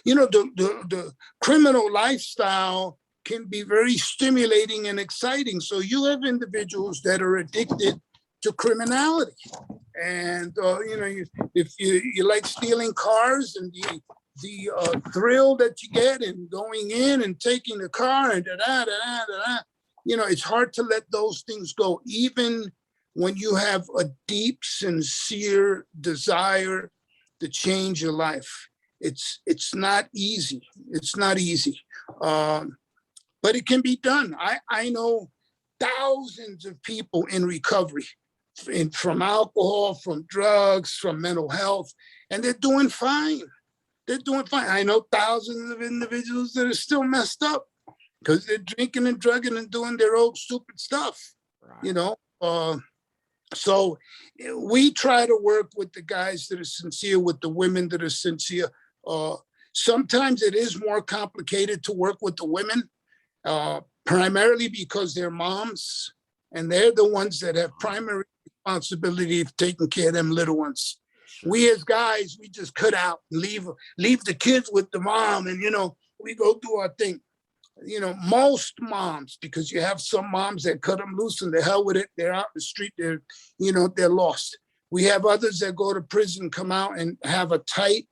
Speaker 2: you know, the criminal lifestyle can be very stimulating and exciting. So you have individuals that are addicted to criminality. And, you know, if you like stealing cars and the thrill that you get in going in and taking the car and you know, it's hard to let those things go, even when you have a deep, sincere desire to change your life. It's not easy. It's not easy, but it can be done. I know thousands of people in recovery, from alcohol, from drugs, from mental health, and they're doing fine. They're doing fine. I know thousands of individuals that are still messed up because they're drinking and drugging and doing their old stupid stuff, you know? So we try to work with the guys that are sincere, with the women that are sincere. Sometimes it is more complicated to work with the women, primarily because they're moms and they're the ones that have primary responsibility of taking care of them little ones. We as guys, we just cut out and leave the kids with the mom, and, you know, we go do our thing. You know, most moms, because you have some moms that cut them loose and the hell with it. They're out in the street. They're, you know, they're lost. We have others that go to prison, come out and have a tight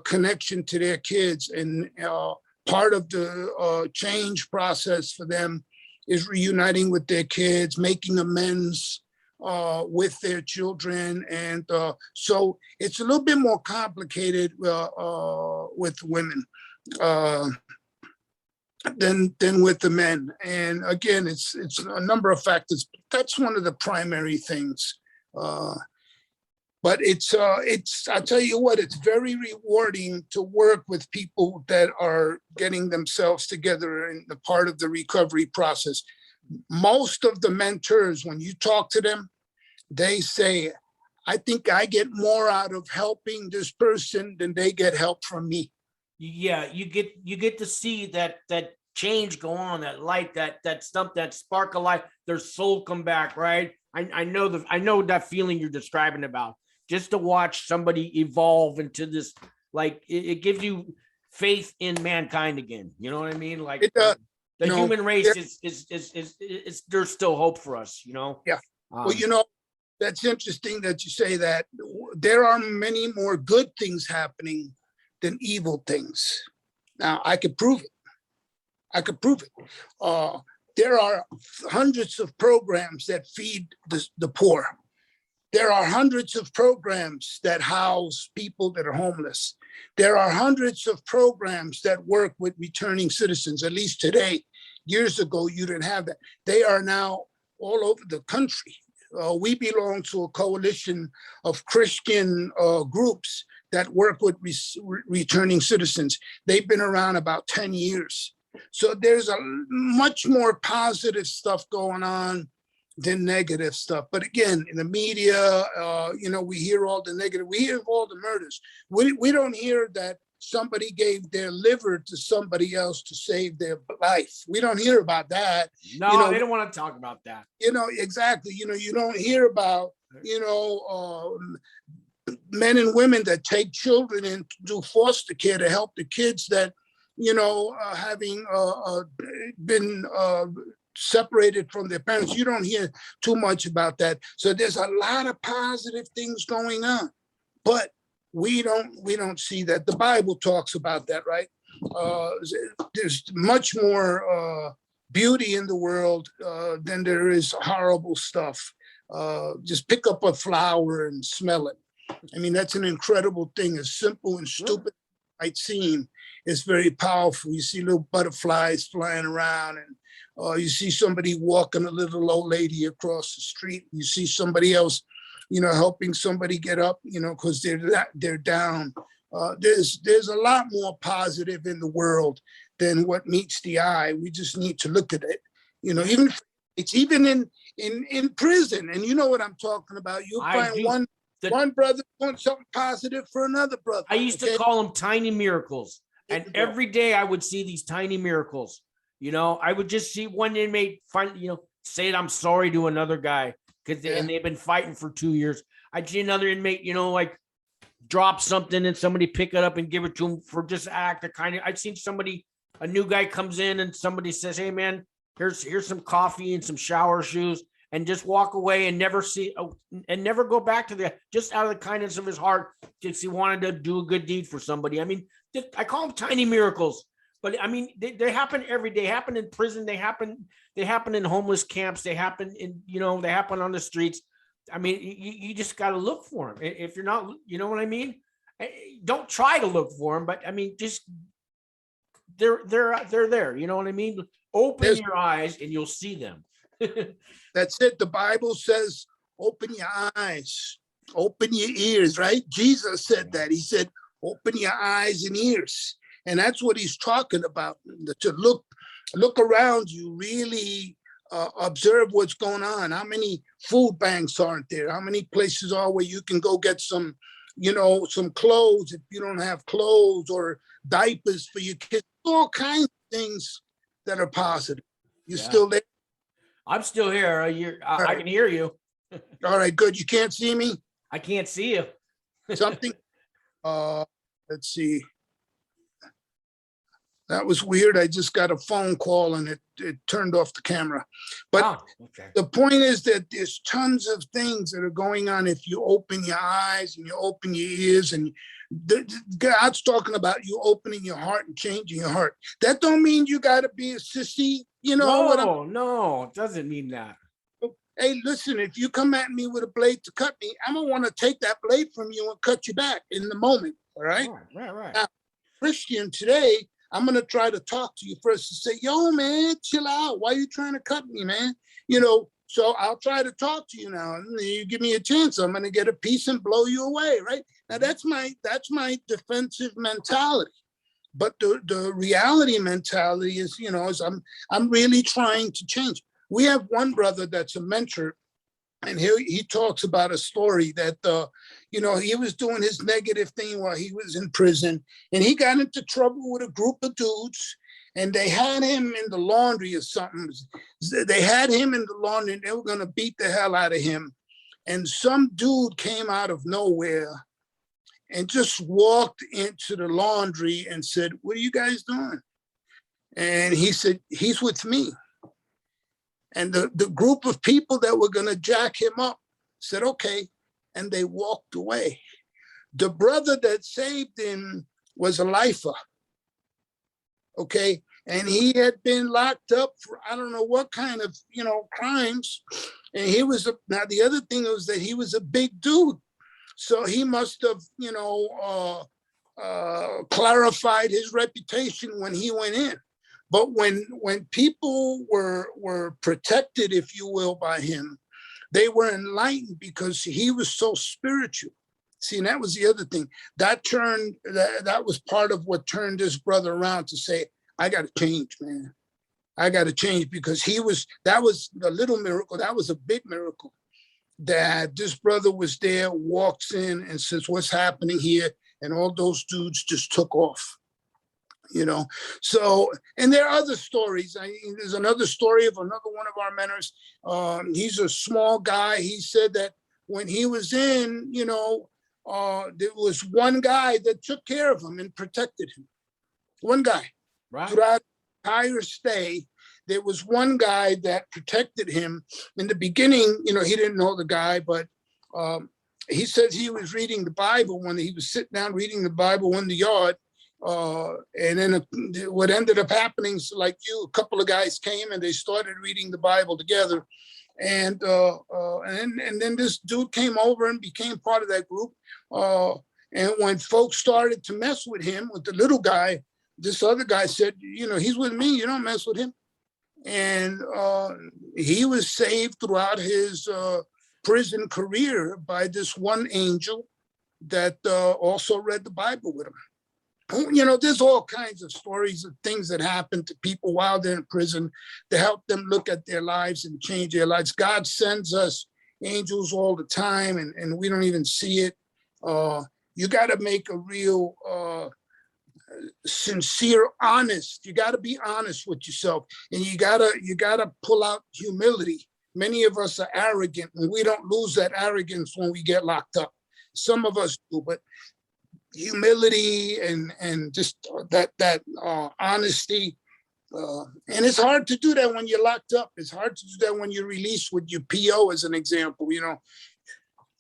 Speaker 2: connection to their kids. And part of the change process for them is reuniting with their kids, making amends with their children. And so it's a little bit more complicated with women than with the men. And again, it's a number of factors. That's one of the primary things. But it's I'll tell you what, it's very rewarding to work with people that are getting themselves together in the part of the recovery process. Most of the mentors, when you talk to them, they say, I think I get more out of helping this person than they get help from me.
Speaker 1: Yeah, you get to see that change go on, that light, that stuff, that spark of life, their soul come back, right? I know that feeling you're describing about. Just to watch somebody evolve into this, like it gives you faith in mankind again. You know what I mean? Like the human race is there's still hope for us, you know?
Speaker 2: Yeah. Well, you know, that's interesting that you say that. There are many more good things happening than evil things. Now, I could prove it. There are hundreds of programs that feed the poor. There are hundreds of programs that house people that are homeless. There are hundreds of programs that work with returning citizens, at least today. Years ago, you didn't have that. They are now all over the country. We belong to a coalition of Christian groups that work with returning citizens. They've been around about 10 years. So there's a much more positive stuff going on than negative stuff. But again, in the media, you know, we hear all the negative, we hear all the murders. We don't hear that somebody gave their liver to somebody else to save their life. We don't hear about that.
Speaker 1: No, they don't want to talk about that.
Speaker 2: Exactly. You don't hear about, men and women that take children and do foster care to help the kids that, having been separated from their parents. You don't hear too much about that. So there's a lot of positive things going on, but we don't see that. The Bible talks about that, right? There's much more beauty in the world than there is horrible stuff. Just pick up a flower and smell it. I mean, that's an incredible thing. As simple and stupid as it might seem, it's very powerful. You see little butterflies flying around, and you see somebody walking a little old lady across the street. You see somebody else, helping somebody get up, because they're down. There's a lot more positive in the world than what meets the eye. We just need to look at it. Even in prison, and you know what I'm talking about. You'll find one brother doing something positive for another brother.
Speaker 1: I used to call them tiny miracles. And every day I would see these tiny miracles. I would just see one inmate say I'm sorry to another guy and they've been fighting for 2 years. I'd see another inmate, drop something and somebody pick it up and give it to him for just act of kindness. I'd seen a new guy comes in and somebody says, "Hey man, here's some coffee and some shower shoes," and just walk away and never go back to just out of the kindness of his heart, because he wanted to do a good deed for somebody. I mean, I call them tiny miracles, but I mean, they happen every day. They happen in prison. They happen in homeless camps. They happen they happen on the streets. I mean, you just got to look for them. If you're not, you know what I mean? Don't try to look for them, but I mean, just they're there. You know what I mean? Open your eyes and you'll see them.
Speaker 2: That's it. The Bible says, open your eyes, open your ears, right? Jesus said that. He said, open your eyes and ears. And that's what he's talking about, to look around you, really observe what's going on. How many food banks aren't there? How many places are where you can go get some clothes if you don't have clothes, or diapers for your kids, all kinds of things that are positive. You're still there?
Speaker 1: I'm still here. I can hear you.
Speaker 2: All right, good. You can't see me?
Speaker 1: I can't see you.
Speaker 2: Something? Let's see. That was weird. I just got a phone call and it turned off the camera. But the point is that there's tons of things that are going on if you open your eyes and you open your ears, and God's talking about you opening your heart and changing your heart. That don't mean you got to be a sissy.
Speaker 1: No, it doesn't mean that.
Speaker 2: Hey, listen, if you come at me with a blade to cut me, I'm going to want to take that blade from you and cut you back in the moment. All right.
Speaker 1: Right.
Speaker 2: Now, Christian, today, I'm going to try to talk to you first and say, yo, man, chill out. Why are you trying to cut me, man? So I'll try to talk to you now. And you give me a chance, I'm going to get a piece and blow you away, right? Now, that's my defensive mentality. But the reality mentality is, I'm really trying to change. We have one brother that's a mentor, and he talks about a story that, he was doing his negative thing while he was in prison, and he got into trouble with a group of dudes, and they had him in the laundry or something. They had him in the laundry, and they were going to beat the hell out of him. And some dude came out of nowhere and just walked into the laundry and said, "What are you guys doing?" And he said, "He's with me." And the group of people that were going to jack him up said, "Okay." And they walked away. The brother that saved him was a lifer. Okay. And he had been locked up for, I don't know what kind of, crimes. And now the other thing was that he was a big dude. So he must have, clarified his reputation when he went in. But when people were protected, if you will, by him, they were enlightened because he was so spiritual. See, and that was the other thing. That was part of what turned this brother around to say, I got to change, man. I got to change, because that was a little miracle. That was a big miracle, that this brother was there, walks in and says, "What's happening here?" and all those dudes just took off. So, and there are other stories. There's another story of another one of our mentors. He's a small guy. He said that when he was in, there was one guy that took care of him and protected him. One guy.
Speaker 1: Right.
Speaker 2: Throughout the entire stay, there was one guy that protected him. In the beginning, he didn't know the guy, but he says he was reading the Bible when he was sitting down reading the Bible in the yard. And then what ended up happening, so like a couple of guys came and they started reading the Bible together. And then this dude came over and became part of that group. And when folks started to mess with him, with the little guy, this other guy said, he's with me, you don't mess with him. And he was saved throughout his prison career by this one angel that also read the Bible with him. There's all kinds of stories of things that happen to people while they're in prison to help them look at their lives and change their lives. God sends us angels all the time, and we don't even see it. You got to make a real sincere, honest. You got to be honest with yourself, and you gotta pull out humility. Many of us are arrogant, and we don't lose that arrogance when we get locked up. Some of us do, but humility and just that honesty, and it's hard to do that when you're locked up. It's hard to do that when you're released with your PO, as an example.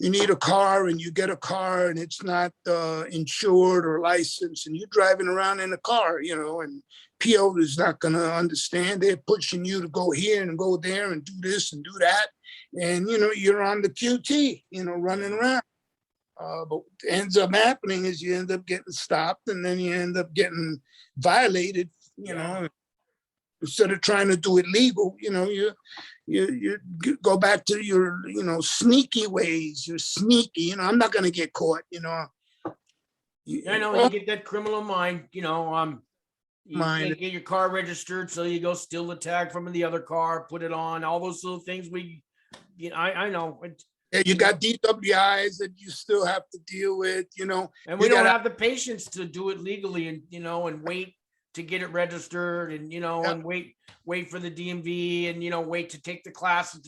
Speaker 2: You need a car and you get a car and it's not insured or licensed, and you're driving around in a car, and PO is not going to understand. They're pushing you to go here and go there and do this and do that, and you're on the QT, running around. But what ends up happening is you end up getting stopped, and then you end up getting violated, instead of trying to do it legal, you go back to your, sneaky ways. You're sneaky, I'm not going to get caught,
Speaker 1: I know, you get that criminal mind, you can't get your car registered, so you go steal the tag from the other car, put it on, all those little things I know.
Speaker 2: Yeah, you got DWIs that you still have to deal with,
Speaker 1: And we don't have the patience to do it legally and, and wait to get it registered and, and wait for the DMV and, wait to take the class.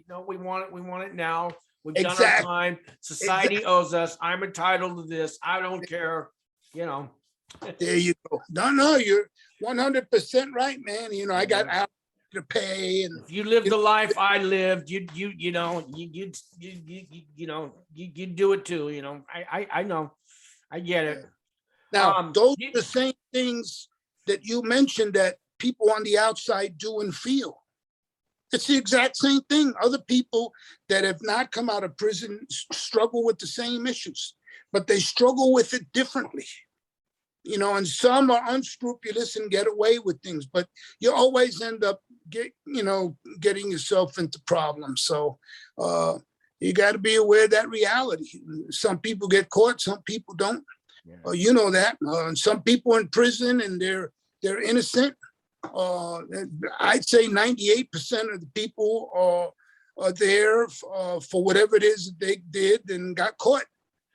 Speaker 1: No, we want it now. We've done our time. Society owes us. I'm entitled to this. I don't care,
Speaker 2: There you go. No, you're 100% right, man. I got out to pay, and
Speaker 1: if you lived the life I lived, you do it too. I know, I get it.
Speaker 2: Now, those are the same things that you mentioned that people on the outside do and feel. It's the exact same thing. Other people that have not come out of prison struggle with the same issues, but they struggle with it differently. And some are unscrupulous and get away with things, but you always end up getting yourself into problems. So you got to be aware of that reality. Some people get caught, some people don't. Yeah. That. Some people in prison and they're innocent. I'd say 98% of the people are there for whatever it is that they did and got caught.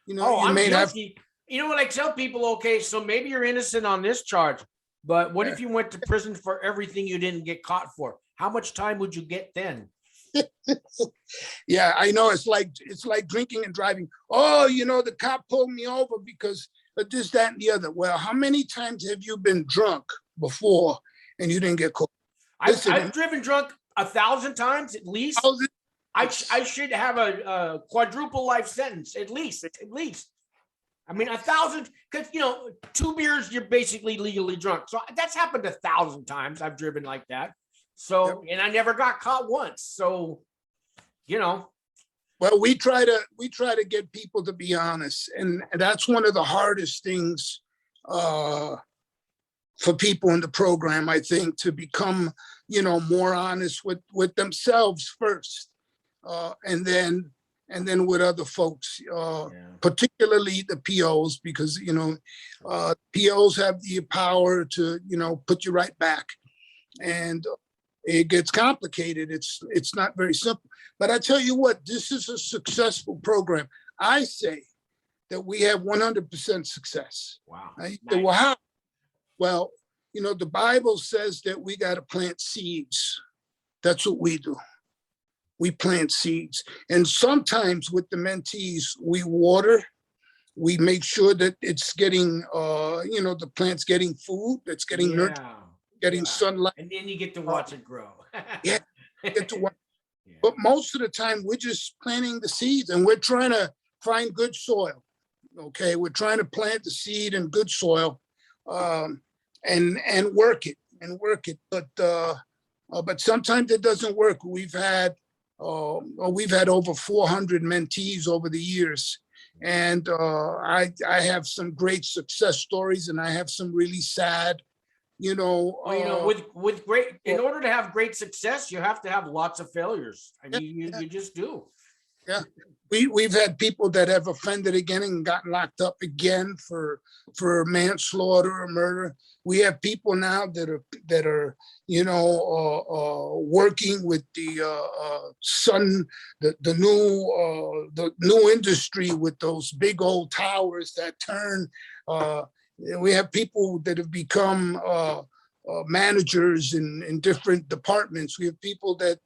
Speaker 1: I'm guilty. What I tell people, okay, so maybe you're innocent on this charge, but what if you went to prison for everything you didn't get caught for? How much time would you get then?
Speaker 2: Yeah, I know. It's like drinking and driving. Oh, the cop pulled me over because of this, that, and the other. Well, how many times have you been drunk before and you didn't get caught?
Speaker 1: I've driven drunk 1,000 times at least. I should have a quadruple life sentence at least. I mean, 1,000, because 2 beers, you're basically legally drunk. So that's happened 1,000 times. I've driven like that. So, and I never got caught once. So,
Speaker 2: Well, we try to get people to be honest, and that's one of the hardest things for people in the program, I think, to become, more honest with themselves first, and then with other folks, particularly the POs, because, POs have the power to, put you right back. And it gets complicated. It's not very simple. But I tell you what, this is a successful program. I say that we have 100% success.
Speaker 1: Wow.
Speaker 2: I say,
Speaker 1: Nice.
Speaker 2: well, how? Well, you know, the Bible says that we got to plant seeds. That's what we do. We plant seeds. And sometimes with the mentees, we water, we make sure that it's getting, you know, the plant's getting food, that's getting nurtured, getting sunlight.
Speaker 1: And then you get to watch it grow.
Speaker 2: Yeah, get to watch. But most of the time, we're just planting the seeds, and we're trying to find good soil. Okay, we're trying to plant the seed in good soil, and work it But sometimes it doesn't work. We've had over 400 mentees over the years, and I have some great success stories, and I have some really sad.
Speaker 1: Well, you know, with great, in order to have great success, you have to have lots of failures. I mean, you just do.
Speaker 2: Yeah, we've had people that have offended again and gotten locked up again for manslaughter or murder. We have people now that are working with the new industry with those big old towers that turn. We have people that have become managers in different departments. We have people that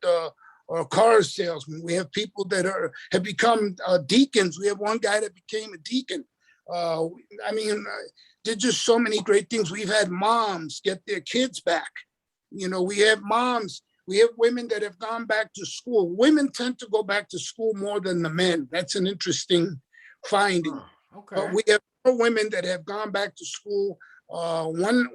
Speaker 2: are car salesmen. We have people that have become deacons. We have one guy that became a deacon. There's just so many great things. We've had moms get their kids back. You know, we have moms. We have women that have gone back to school. Women tend to go back to school more than the men. That's an interesting finding.
Speaker 1: Okay.
Speaker 2: But we have more women that have gone back to school. One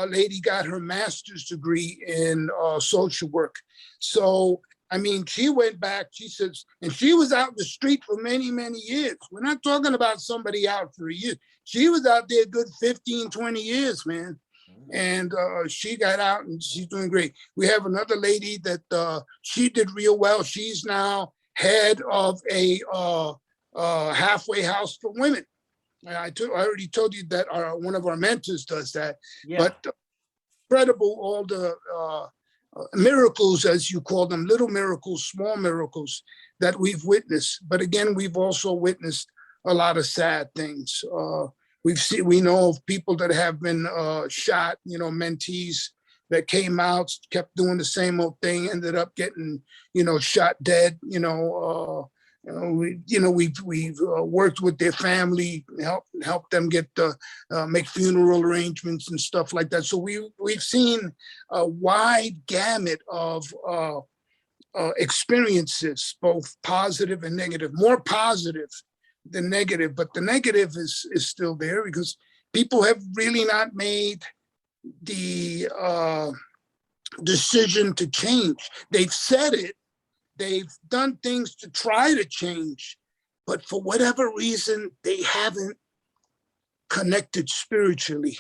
Speaker 2: lady got her master's degree in social work. So, I mean, she went back, she says, and she was out in the street for many, many years. We're not talking about somebody out for a year. She was out there a good 15, 20 years, man. And she got out and she's doing great. We have another lady that she did real well. She's now head of a halfway house for women. I already told you that one of our mentors does that. Yeah. But incredible, all the miracles, as you call them, little miracles, small miracles that we've witnessed. But again, we've also witnessed a lot of sad things. We know of people that have been shot, mentees that came out, kept doing the same old thing, ended up getting, shot dead. We've worked with their family, help them get make funeral arrangements and stuff like that. So we've seen a wide gamut of experiences, both positive and negative. More positive than negative, but the negative is still there because people have really not made the decision to change. They've said it. They've done things to try to change, but for whatever reason, they haven't connected spiritually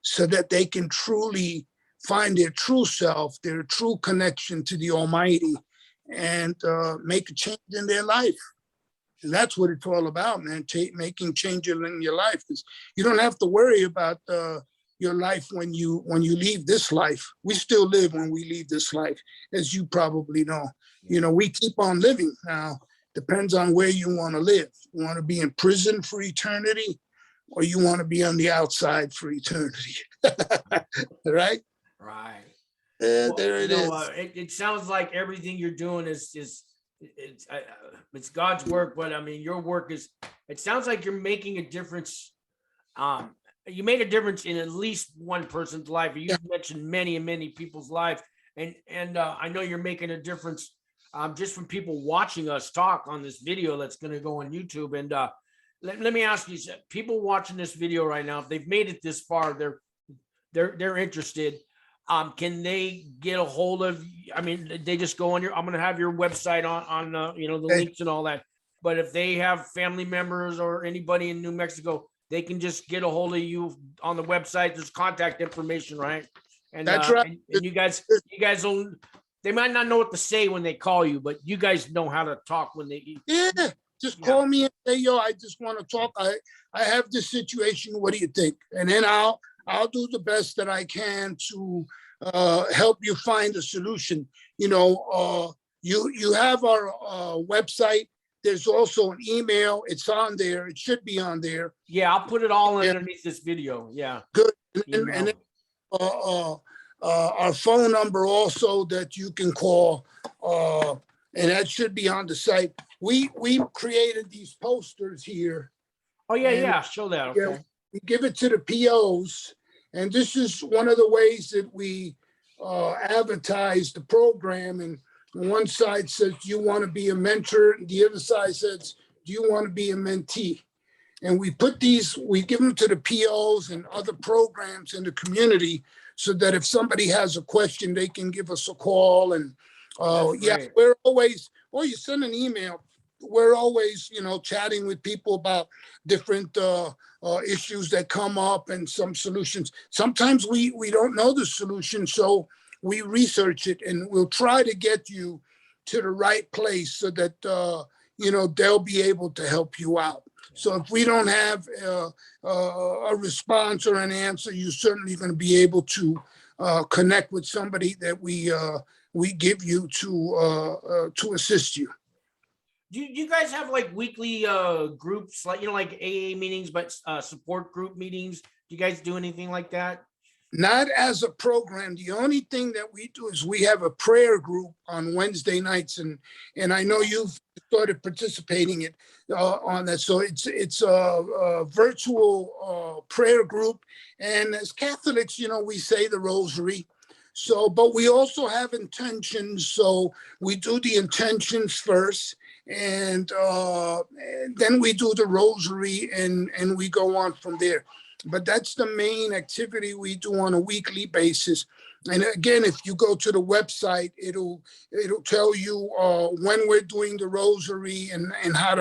Speaker 2: so that they can truly find their true self, their true connection to the Almighty, and make a change in their life. And that's what it's all about, man, making changes in your life. Because you don't have to worry about your life when you leave this life. We still live when we leave this life, as you probably know. We keep on living. Now, depends on where you want to live. You want to be in prison for eternity, or you want to be on the outside for eternity. Right?
Speaker 1: Right.
Speaker 2: There it is.
Speaker 1: It sounds like everything you're doing is it's God's work, but I mean, your work is. It sounds like you're making a difference. You made a difference in at least one person's life. You mentioned many and many people's lives, and I know you're making a difference just from people watching us talk on this video that's going to go on YouTube. And let me ask you, people watching this video right now, if they've made it this far, they're interested. Can they get a hold of? I mean, they just go on I'm going to have your website on the links and all that. But if they have family members or anybody in New Mexico, they can just get a hold of you on the website. There's contact information, right? And
Speaker 2: that's right.
Speaker 1: And you guys will. They might not know what to say when they call you, but you guys know how to talk when they.
Speaker 2: Yeah, just call me and say, "Yo, I just want to talk. I have this situation. What do you think?" And then I'll do the best that I can to help you find a solution. You have our website. There's also an email. It's on there. It should be on there.
Speaker 1: Yeah, I'll put it all
Speaker 2: Yeah.
Speaker 1: underneath this video. Yeah.
Speaker 2: Good.
Speaker 1: Email.
Speaker 2: And our phone number also that you can call, and that should be on the site. We created these posters here.
Speaker 1: Oh yeah,
Speaker 2: And-
Speaker 1: yeah. Show that.
Speaker 2: Yeah.
Speaker 1: Okay.
Speaker 2: We give it to the POs, and this is one of the ways that we advertise the program. And one side says, "Do you want to be a mentor?" And the other side says, "Do you want to be a mentee?" And we put these, we give them to the POs and other programs in the community, so that if somebody has a question, they can give us a call. And yeah,
Speaker 1: great.
Speaker 2: we're always, or you send an email. We're always, chatting with people about different issues that come up and some solutions. Sometimes we don't know the solution, so we research it, and we'll try to get you to the right place so that they'll be able to help you out. So if we don't have a response or an answer, you're certainly going to be able to connect with somebody that we give you to assist you.
Speaker 1: Do you guys have like weekly groups, like like AA meetings, but support group meetings? Do you guys do anything like that?
Speaker 2: Not as a program. The only thing that we do is we have a prayer group on Wednesday nights, and I know you've started participating on that. So it's a virtual prayer group, and as Catholics, we say the Rosary. So, but we also have intentions. So we do the intentions first, and then we do the Rosary, and we go on from there. But that's the main activity we do on a weekly basis. And again, if you go to the website, it'll tell you when we're doing the Rosary and how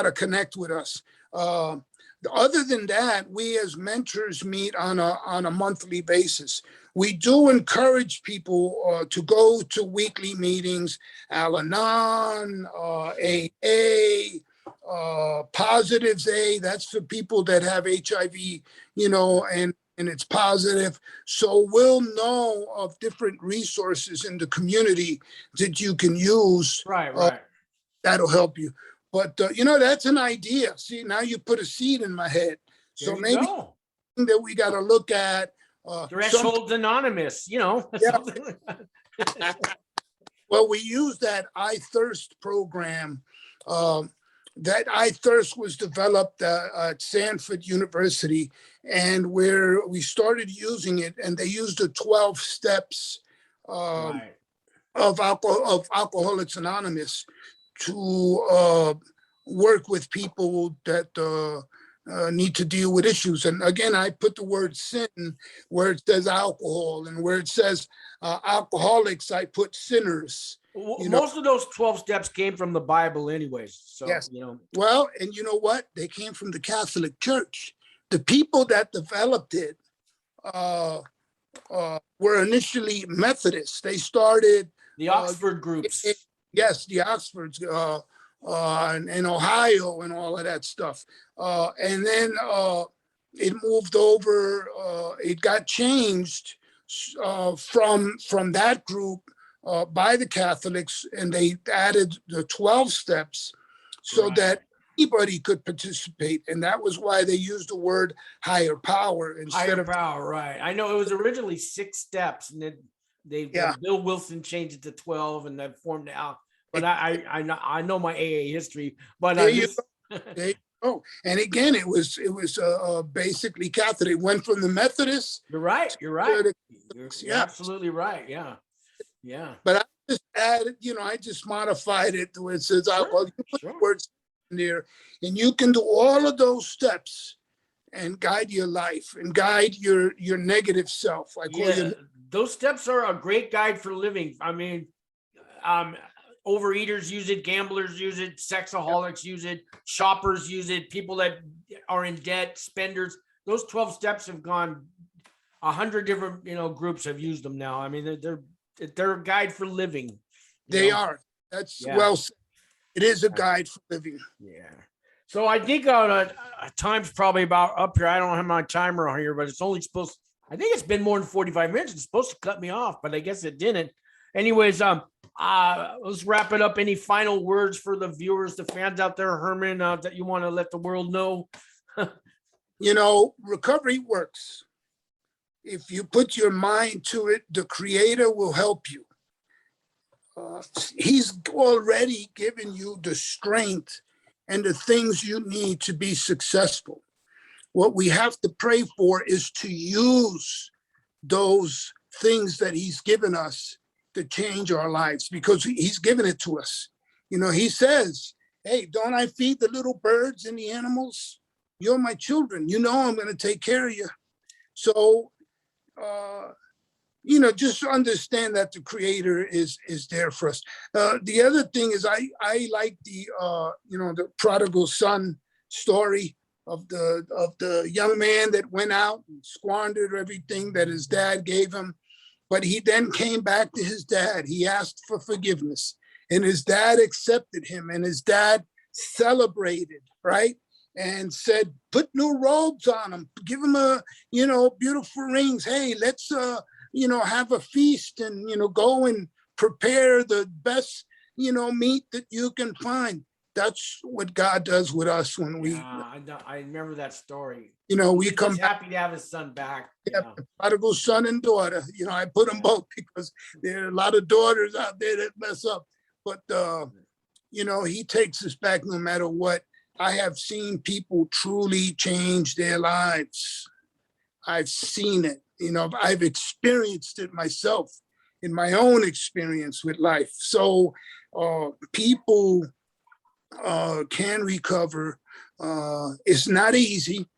Speaker 2: to connect with us. Other than that, we as mentors meet on a monthly basis. We do encourage people to go to weekly meetings, Al-Anon, AA, Positives A, that's for people that have HIV, and it's positive. So we'll know of different resources in the community that you can use.
Speaker 1: Right.
Speaker 2: That'll help you. But, that's an idea. See, now you put a seed in my head. So maybe that we got to look at.
Speaker 1: Thresholds Anonymous,
Speaker 2: Yeah. Well, we use that I Thirst program. That I Thirst was developed at Stanford University, and where we started using it, and they used the 12 steps of Alcoholics Anonymous to work with people that need to deal with issues. And again, I put the word sin where it says alcohol, and where it says alcoholics, I put sinners.
Speaker 1: Most of those 12 steps came from the Bible anyways. So,
Speaker 2: yes. Well, and you know what? They came from the Catholic Church. The people that developed it were initially Methodists. They started
Speaker 1: the Oxford groups.
Speaker 2: Yes, the Oxfords in Ohio and all of that stuff. And then it moved over. It got changed from that group by the Catholics, and they added the 12 steps so that anybody could participate. And that was why they used the word higher power instead of
Speaker 1: power. Right. I know it was originally 6 steps, and then Bill Wilson changed it to 12, and that formed out. But I know my AA history. But
Speaker 2: there you go. And again, it was basically Catholic. It went from the Methodists.
Speaker 1: You're right. You're absolutely right. Yeah.
Speaker 2: But I just added, I just modified it to where it says, you put the words in there, and you can do all of those steps and guide your life and guide your negative self.
Speaker 1: Those steps are a great guide for living. I mean, overeaters use it, gamblers use it, sexaholics use it, shoppers use it, people that are in debt, spenders. Those 12 steps have gone 100 different, groups have used them now. I mean, they're a guide for living.
Speaker 2: They are. That's well said. It is a guide for living.
Speaker 1: Yeah. So I think time's probably about up here. I don't have my timer on here, but it's only I think it's been more than 45 minutes. It's supposed to cut me off, but I guess it didn't. Anyways, let's wrap it up. Any final words for the viewers, the fans out there, Herman, that you want to let the world know?
Speaker 2: Recovery works. If you put your mind to it, the Creator will help you. He's already given you the strength and the things you need to be successful. What we have to pray for is to use those things that he's given us to change our lives, because he's given it to us. He says, hey, don't I feed the little birds and the animals? You're my children. I'm going to take care of you. So, just understand that the Creator is there for us. The other thing is I like the prodigal son story of the young man that went out and squandered everything that his dad gave him. But he then came back to his dad. He asked for forgiveness, and his dad accepted him, and his dad celebrated, right? And said, put new robes on him, give him beautiful rings. Hey, let's, have a feast and, go and prepare the best, meat that you can find. That's what God does with us when we.
Speaker 1: I remember that story.
Speaker 2: We come
Speaker 1: happy to have his son back.
Speaker 2: Yeah, prodigal son and daughter. I put them both because there are a lot of daughters out there that mess up. But he takes us back no matter what. I have seen people truly change their lives. I've seen it. I've experienced it myself in my own experience with life. So people can recover. It's not easy.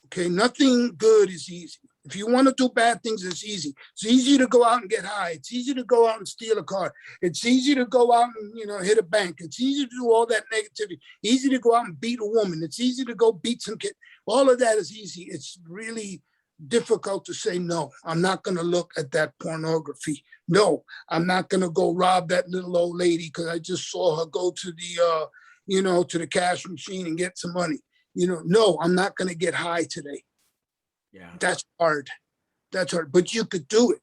Speaker 2: Okay, nothing good is easy. If you want to do bad things, it's easy. It's easy to go out and get high. It's easy to go out and steal a car. It's easy to go out and hit a bank. It's easy to do all that negativity. Easy to go out and beat a woman. It's easy to go beat some kid. All of that is easy. It's really difficult to say, no, I'm not going to look at that pornography. No, I'm not going to go rob that little old lady because I just saw her go to the, to the cash machine and get some money. No, I'm not going to get high today.
Speaker 1: Yeah,
Speaker 2: that's hard. That's hard, but you could do it.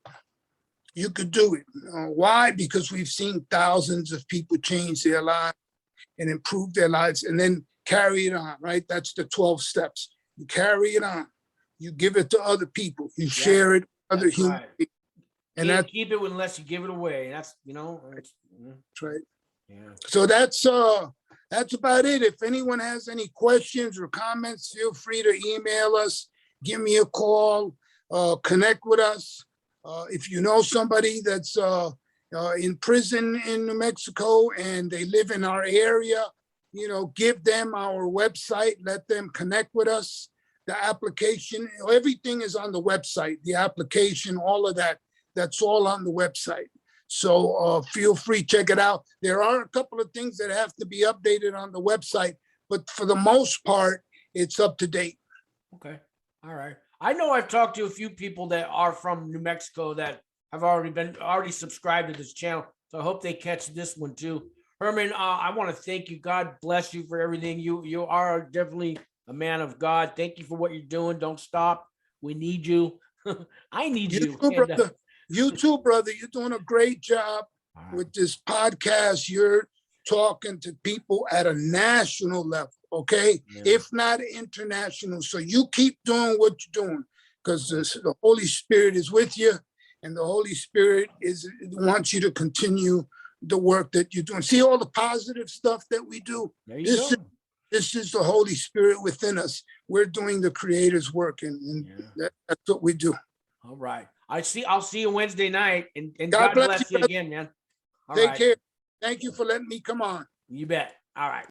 Speaker 2: You could do it. Why? Because we've seen thousands of people change their lives and improve their lives and then carry it on, right? That's the 12 steps. You carry it on. You give it to other people. You share it with other human beings.
Speaker 1: And can't keep it unless you give it away. That's,
Speaker 2: that's right.
Speaker 1: Yeah.
Speaker 2: So that's about it. If anyone has any questions or comments, feel free to email us, give me a call, connect with us. If you know somebody that's in prison in New Mexico and they live in our area, give them our website, let them connect with us. The application, everything is on the website, the application, all of that, that's all on the website. So feel free, check it out. There are a couple of things that have to be updated on the website, but for the most part, it's up to date.
Speaker 1: Okay. All right. I know I've talked to a few people that are from New Mexico that have already subscribed to this channel. So I hope they catch this one too. Herman, I want to thank you. God bless you for everything. You are definitely a man of God. Thank you for what you're doing. Don't stop. We need you. I need you.
Speaker 2: Too, brother. You too, brother. You're doing a great job with this podcast. You're talking to people at a national level, okay? Yeah. If not international. So you keep doing what you're doing because the Holy Spirit is with you and the Holy Spirit wants you to continue the work that you're doing. See all the positive stuff that we do? This is the Holy Spirit within us. We're doing the Creator's work, and that's what we do.
Speaker 1: All right. I'll see you Wednesday night, and God bless you again, man.
Speaker 2: Take care. Thank you for letting me come on.
Speaker 1: You bet. All right.